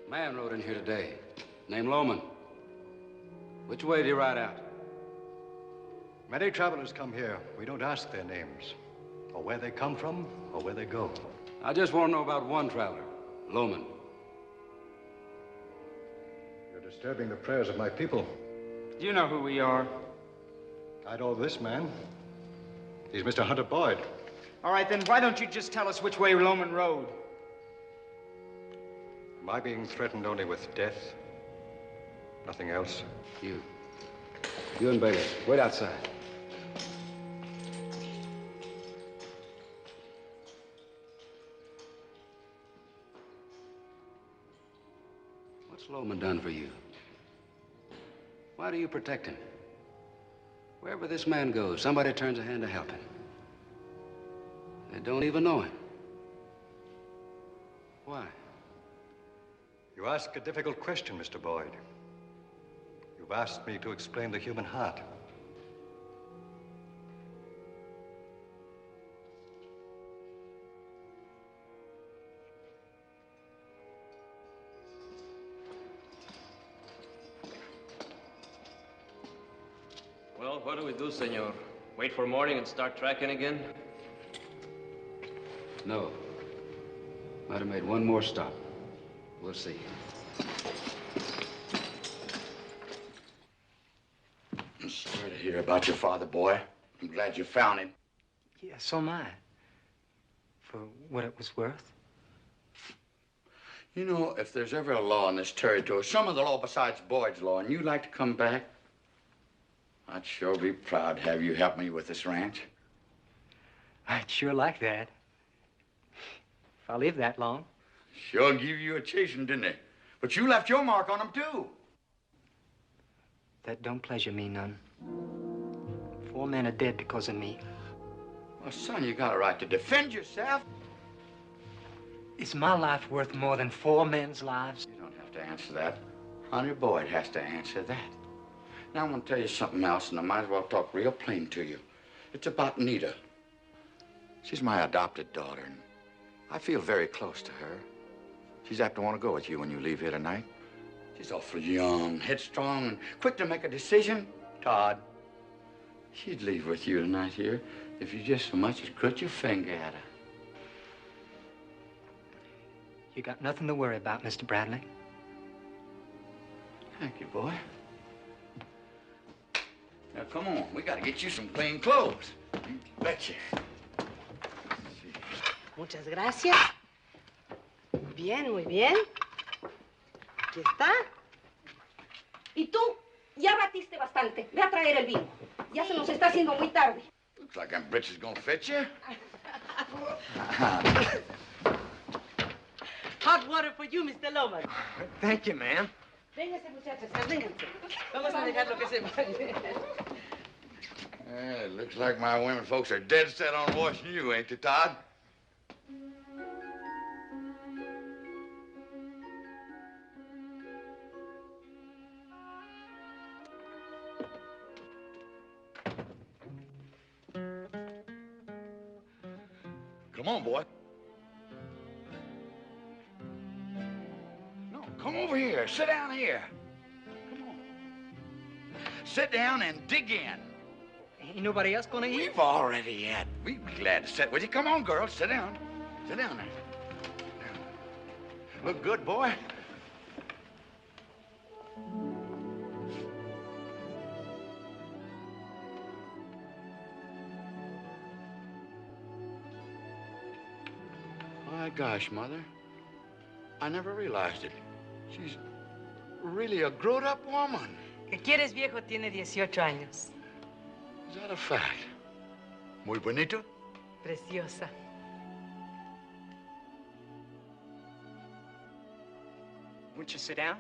Man rode in here today, named Lohman. Which way did he ride out? Many travelers come here. We don't ask their names, or where they come from, or where they go. I just want to know about one traveler, Lohman. You're disturbing the prayers of my people. Do you know who we are? I know this man. He's Mr. Hunter Boyd. All right, then why don't you just tell us which way Lohman rode? Am I being threatened only with death? Nothing else? You and Bailey, wait outside. What's Lohman done for you? Why do you protect him? Wherever this man goes, somebody turns a hand to help him. They don't even know him. Why? You ask a difficult question, Mr. Boyd. You've asked me to explain the human heart. Well, what do we do, senor? Wait for morning and start tracking again? No. Might have made one more stop. We'll see. I'm sorry to hear about your father, boy. I'm glad you found him. Yeah, so am I. For what it was worth. You know, if there's ever a law in this territory, some of the law besides Boyd's law, and you'd like to come back, I'd sure be proud to have you help me with this ranch. I'd sure like that. If I live that long. Sure give you a chasing, didn't they? But you left your mark on them, too. That don't pleasure me none. 4 men are dead because of me. Well, son, you got a right to defend yourself. Is my life worth more than 4 men's lives? You don't have to answer that. Honey Boyd has to answer that. Now, I want to tell you something else, and I might as well talk real plain to you. It's about Nita. She's my adopted daughter, and I feel very close to her. She's apt to want to go with you when you leave here tonight. She's awfully young, headstrong, and quick to make a decision. Tod, she'd leave with you tonight here if you just so much as crooked your finger at her. You got nothing to worry about, Mr. Bradley. Thank you, boy. Now, come on. We got to get you some clean clothes. You betcha. Muchas gracias. Bien, muy bien. Aquí está. Y tú, ya batiste bastante. Ve a traer el vino. Ya se nos está haciendo muy tarde. Looks like them britches gonna fetch you. Hot water for you, Mr. Lohman. Thank you, ma'am. Vénganse, muchachos, vénganse. Vamos a dejarlo que se vaya. It looks like my women folks are dead set on washing you, ain't they, Tod? Come on, boy. No, come over here. Sit down here. Come on. Sit down and dig in. Ain't nobody else gonna eat? We've already had. We'd be glad to sit with you. Come on, girl. Sit down. Sit down there. Look good, boy. My gosh, Mother. I never realized it. She's really a grown-up woman. ¿Qué quieres, viejo? Tiene 18 años. Is that a fact? Muy bonito? Preciosa. Won't you sit down?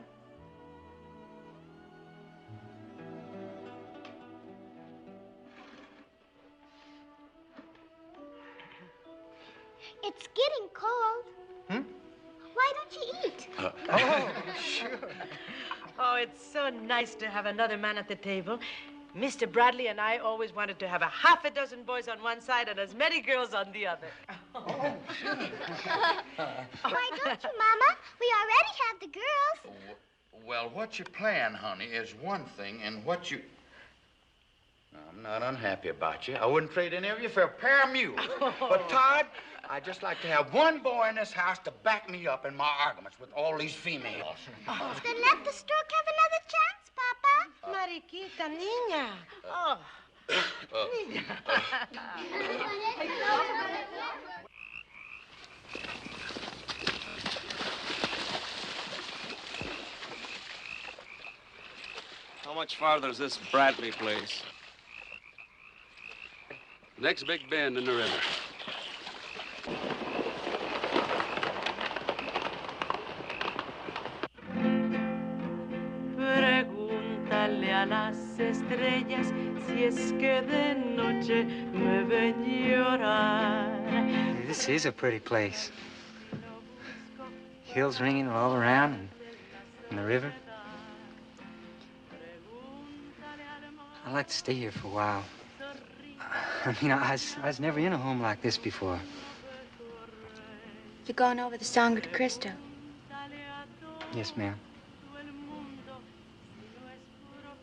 It's getting cold. Hmm? Why don't you eat? Oh, sure. Oh, it's so nice to have another man at the table. Mr. Bradley and I always wanted to have 6 boys on one side and as many girls on the other. Why don't you, Mama? We already have the girls. Well, what you plan, honey, is one thing, and what you... I'm not unhappy about you. I wouldn't trade any of you for a pair of mules. But, Tod, I'd just like to have one boy in this house to back me up in my arguments with all these females. Then let the stork have another chance, Papa. Mariquita, niña. Oh. Niña. How much farther is this Bradley place? Next big bend in the river. Pregúntale a las estrellas si es que de noche me ven llorar. This is a pretty place. Hills ringing all around and In the river? I'd like to stay here for a while. I mean, I was never in a home like this before. You're going over the Sangre de Cristo? Yes, ma'am.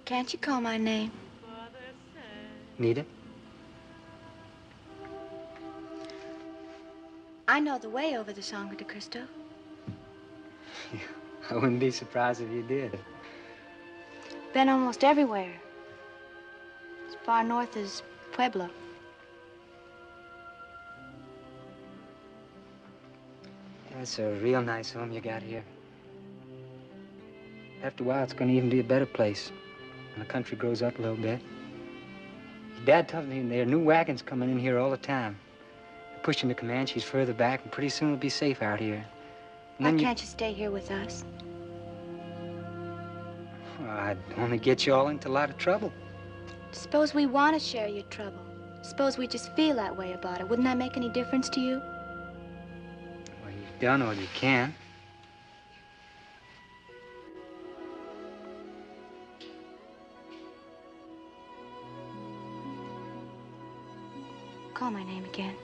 Can't you call my name? Nita? I know the way over the Sangre de Cristo. I wouldn't be surprised if you did. Been almost everywhere. As far north as Pueblo. That's a real nice home you got here. After a while, it's going to even be a better place when the country grows up a little bit. Your Dad tells me there are new wagons coming in here all the time. They're pushing the Comanches further back, and pretty soon we'll be safe out here. And Why then can't you stay here with us? Well, I'd only get you all into a lot of trouble. Suppose we want to share your trouble. Suppose we just feel that way about it. Wouldn't that make any difference to you? Well, you've done all you can. Call my name again.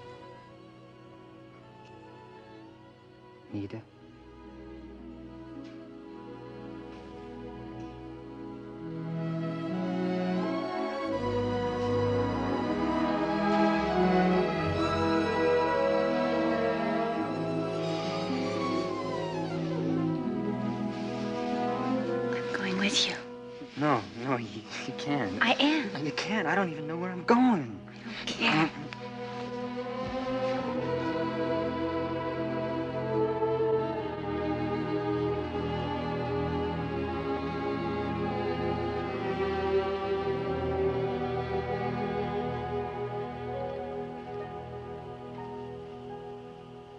Nita. I'm going with you. No, you can't. I am. You can't. I don't even know where I'm going. I don't care.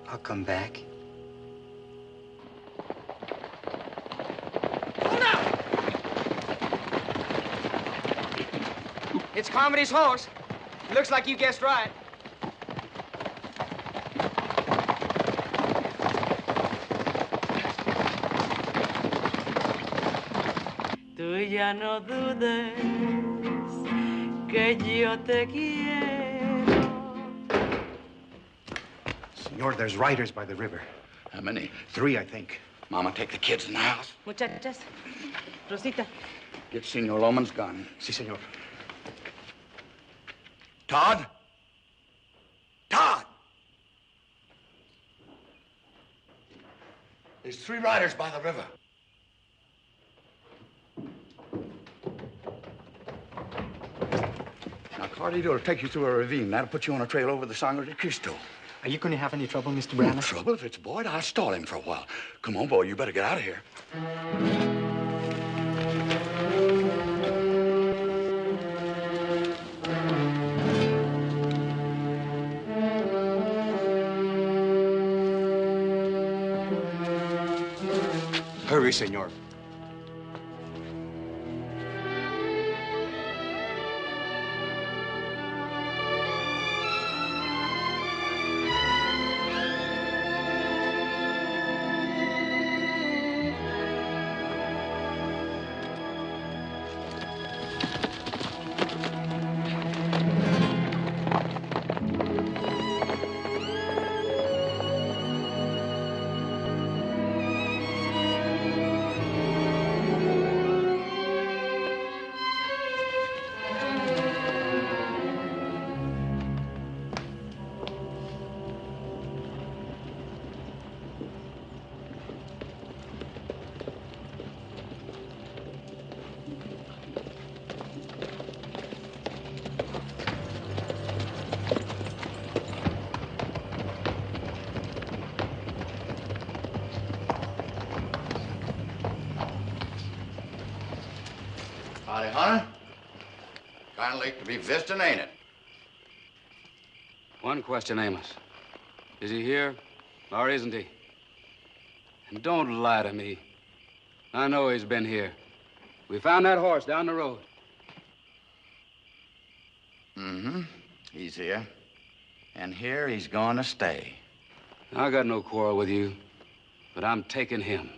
I'll come back. It's Carmody's horse. Looks like you guessed right. Tú ya no dudes que yo te quiero. Senor, there's riders by the river. How many? 3, I think. Mama, take the kids in the house. Muchachas, Rosita. Get Senor Lohman's gun. Si, senor. Tod? Tod! There's 3 riders by the river. Now, Carlito will take you through a ravine. That'll put you on a trail over the Sangre de Cristo. Are you going to have any trouble, Mr. Brown? No trouble. If it's Boyd, I'll stall him for a while. Come on, boy. You better get out of here. Hurry, senor. Howdy, Hunter. Kind of late to be visiting, ain't it? One question, Amos. Is he here, or isn't he? And don't lie to me. I know he's been here. We found that horse down the road. Mm-hmm. He's here. And here he's going to stay. I got no quarrel with you, but I'm taking him.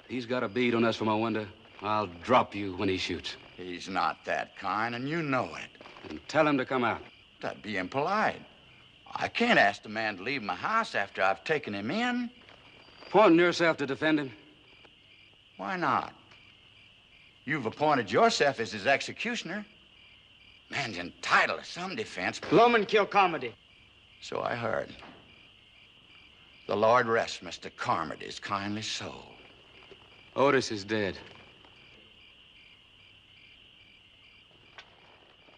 He's got a bead on us from a window. I'll drop you when he shoots. He's not that kind, and you know it. And tell him to come out. That'd be impolite. I can't ask the man to leave my house after I've taken him in. Appointing yourself to defend him? Why not? You've appointed yourself as his executioner. Man's entitled to some defense. Lohman killed Carmody. So I heard. The Lord rest Mr. Carmody's kindly soul. Otis is dead.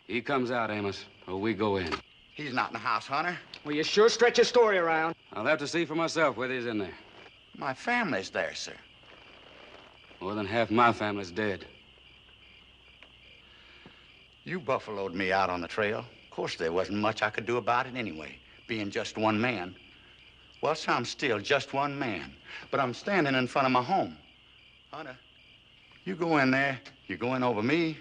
He comes out, Amos, or we go in. He's not in the house, Hunter. Well, you sure stretch your story around. I'll have to see for myself whether he's in there. My family's there, sir. More than half my family's dead. You buffaloed me out on the trail. Of course, there wasn't much I could do about it anyway, being just one man. Well, so I'm still just one man, but I'm standing in front of my home. Hunter, you go in there, you're going over me.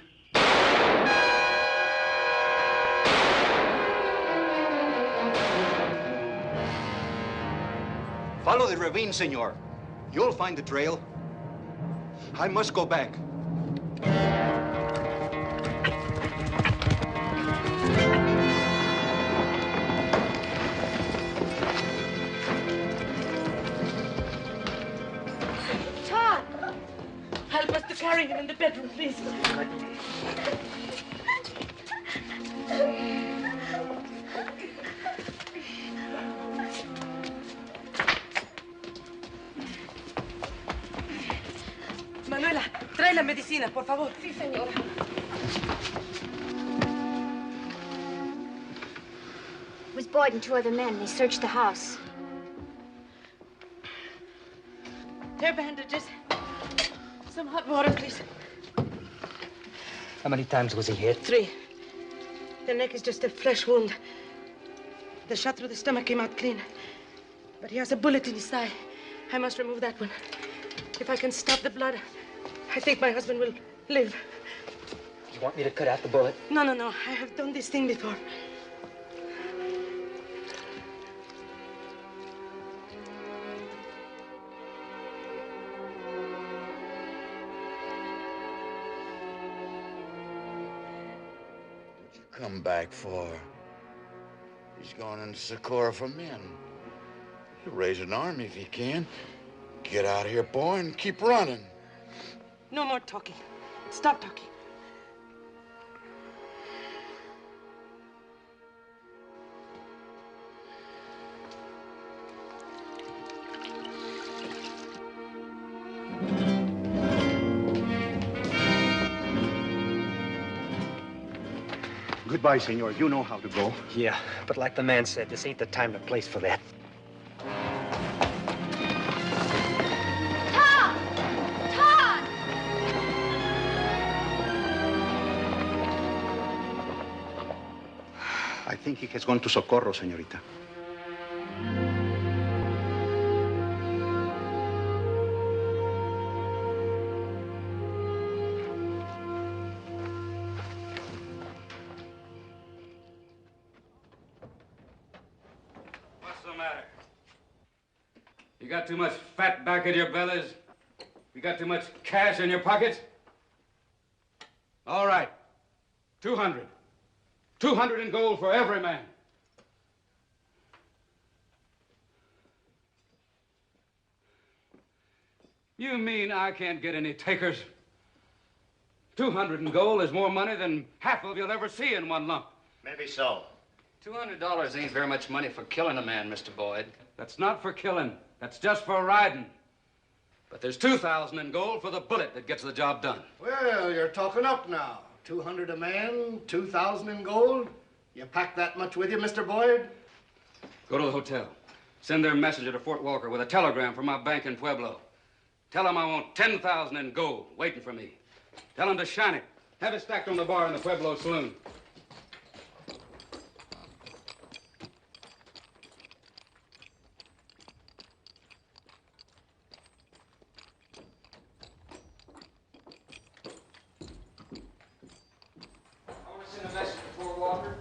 Follow the ravine, senor. You'll find the trail. I must go back. Tod! Help us to carry him in the bedroom, please. Manuela, trae la medicina, por favor. Sí, señora. It was Boyd and two other men. They searched the house. Hair bandages. Some hot water, please. How many times was he hit? 3. The neck is just a flesh wound. The shot through the stomach came out clean. But he has a bullet in his thigh. I must remove that one. If I can stop the blood, I think my husband will live. You want me to cut out the bullet? No, no, no. I have done this thing before. What'd you come back for? He's going into Socorro for men. He'll raise an army if he can. Get out of here, boy, and keep running. No more talking. Stop talking. Goodbye, senor. You know how to go. Yeah, but like the man said, this ain't the time or place for that. I think he has gone to Socorro, señorita. What's the matter? You got too much fat back in your bellies? You got too much cash in your pockets? All right. 200. 200 in gold for every man. You mean I can't get any takers? 200 in gold is more money than half of you'll ever see in one lump. Maybe so. $200 ain't very much money for killing a man, Mr. Boyd. That's not for killing. That's just for riding. But there's 2,000 in gold for the bullet that gets the job done. Well, you're talking up now. 200 a man, 2,000 in gold. You pack that much with you, Mr. Boyd? Go to the hotel. Send their messenger to Fort Walker with a telegram from my bank in Pueblo. Tell them I want 10,000 in gold waiting for me. Tell them to shine it. Have it stacked on the bar in the Pueblo saloon. Send a message to Fort Walker.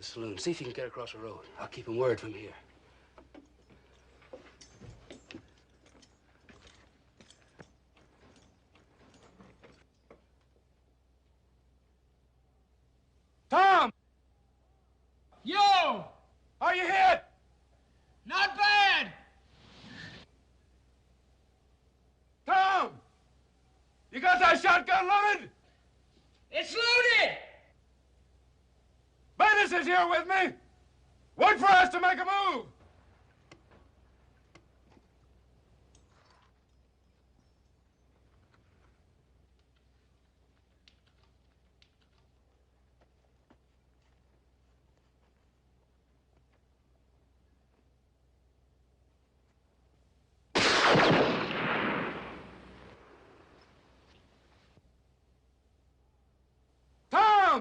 the saloon. See if you can get across the road. I'll keep him word from here. Tom! Yo! Are you hit? Not bad! Tom! You got that shotgun loaded? It's loaded! Bayless is here with me. Wait for us to make a move. Tom!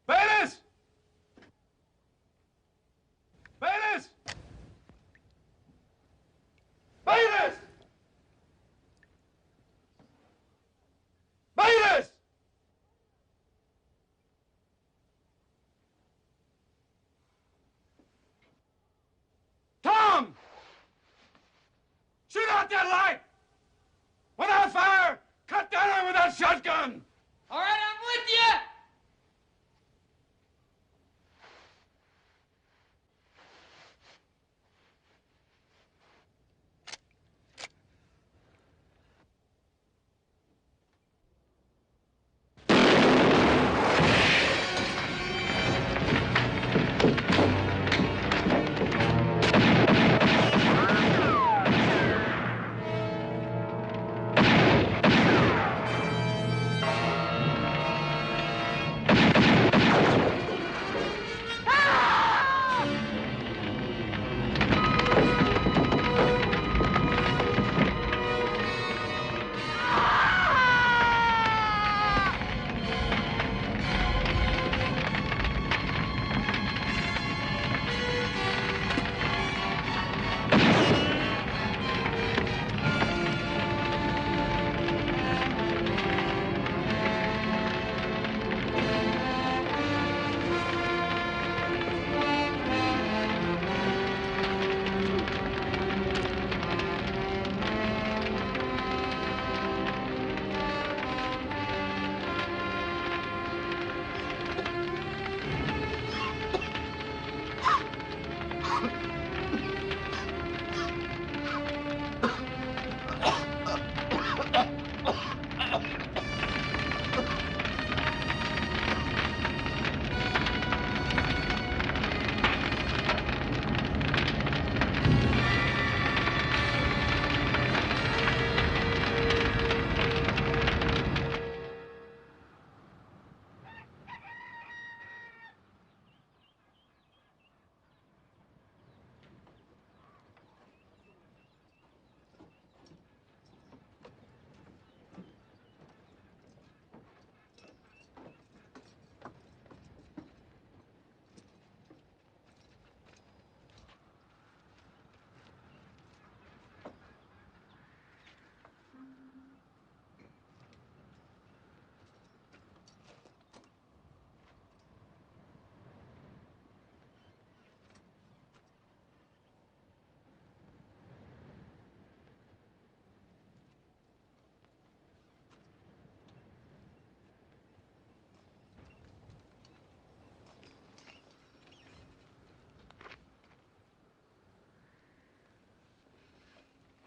Bayless! Bayless! Bayless! Bayless! Tom! Shoot out that light! Without fire, cut down her with that shotgun! All right, I'm with you!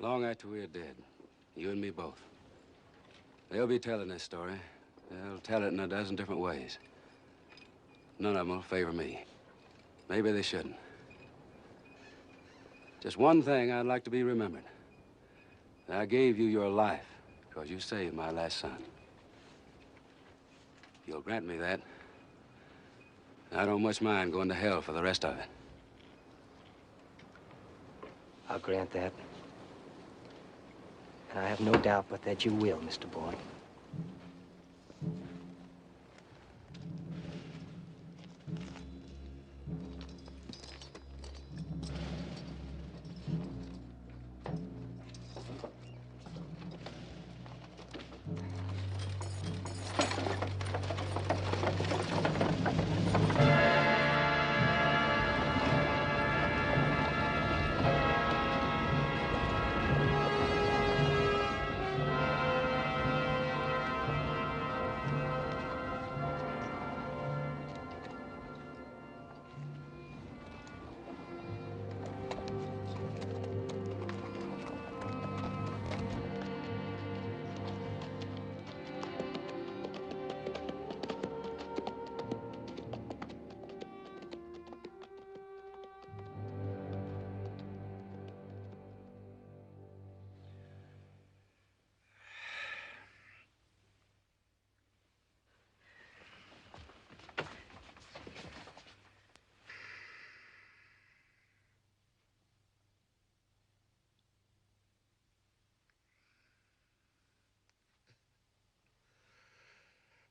Long after we're dead, you and me both. They'll be telling this story. They'll tell it in a dozen different ways. None of them will favor me. Maybe they shouldn't. Just one thing I'd like to be remembered. I gave you your life because you saved my last son. If you'll grant me that, I don't much mind going to hell for the rest of it. I'll grant that. And I have no doubt but that you will, Mr. Boyd.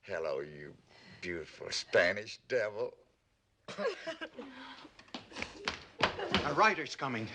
Hello, you beautiful Spanish devil. A rider's coming.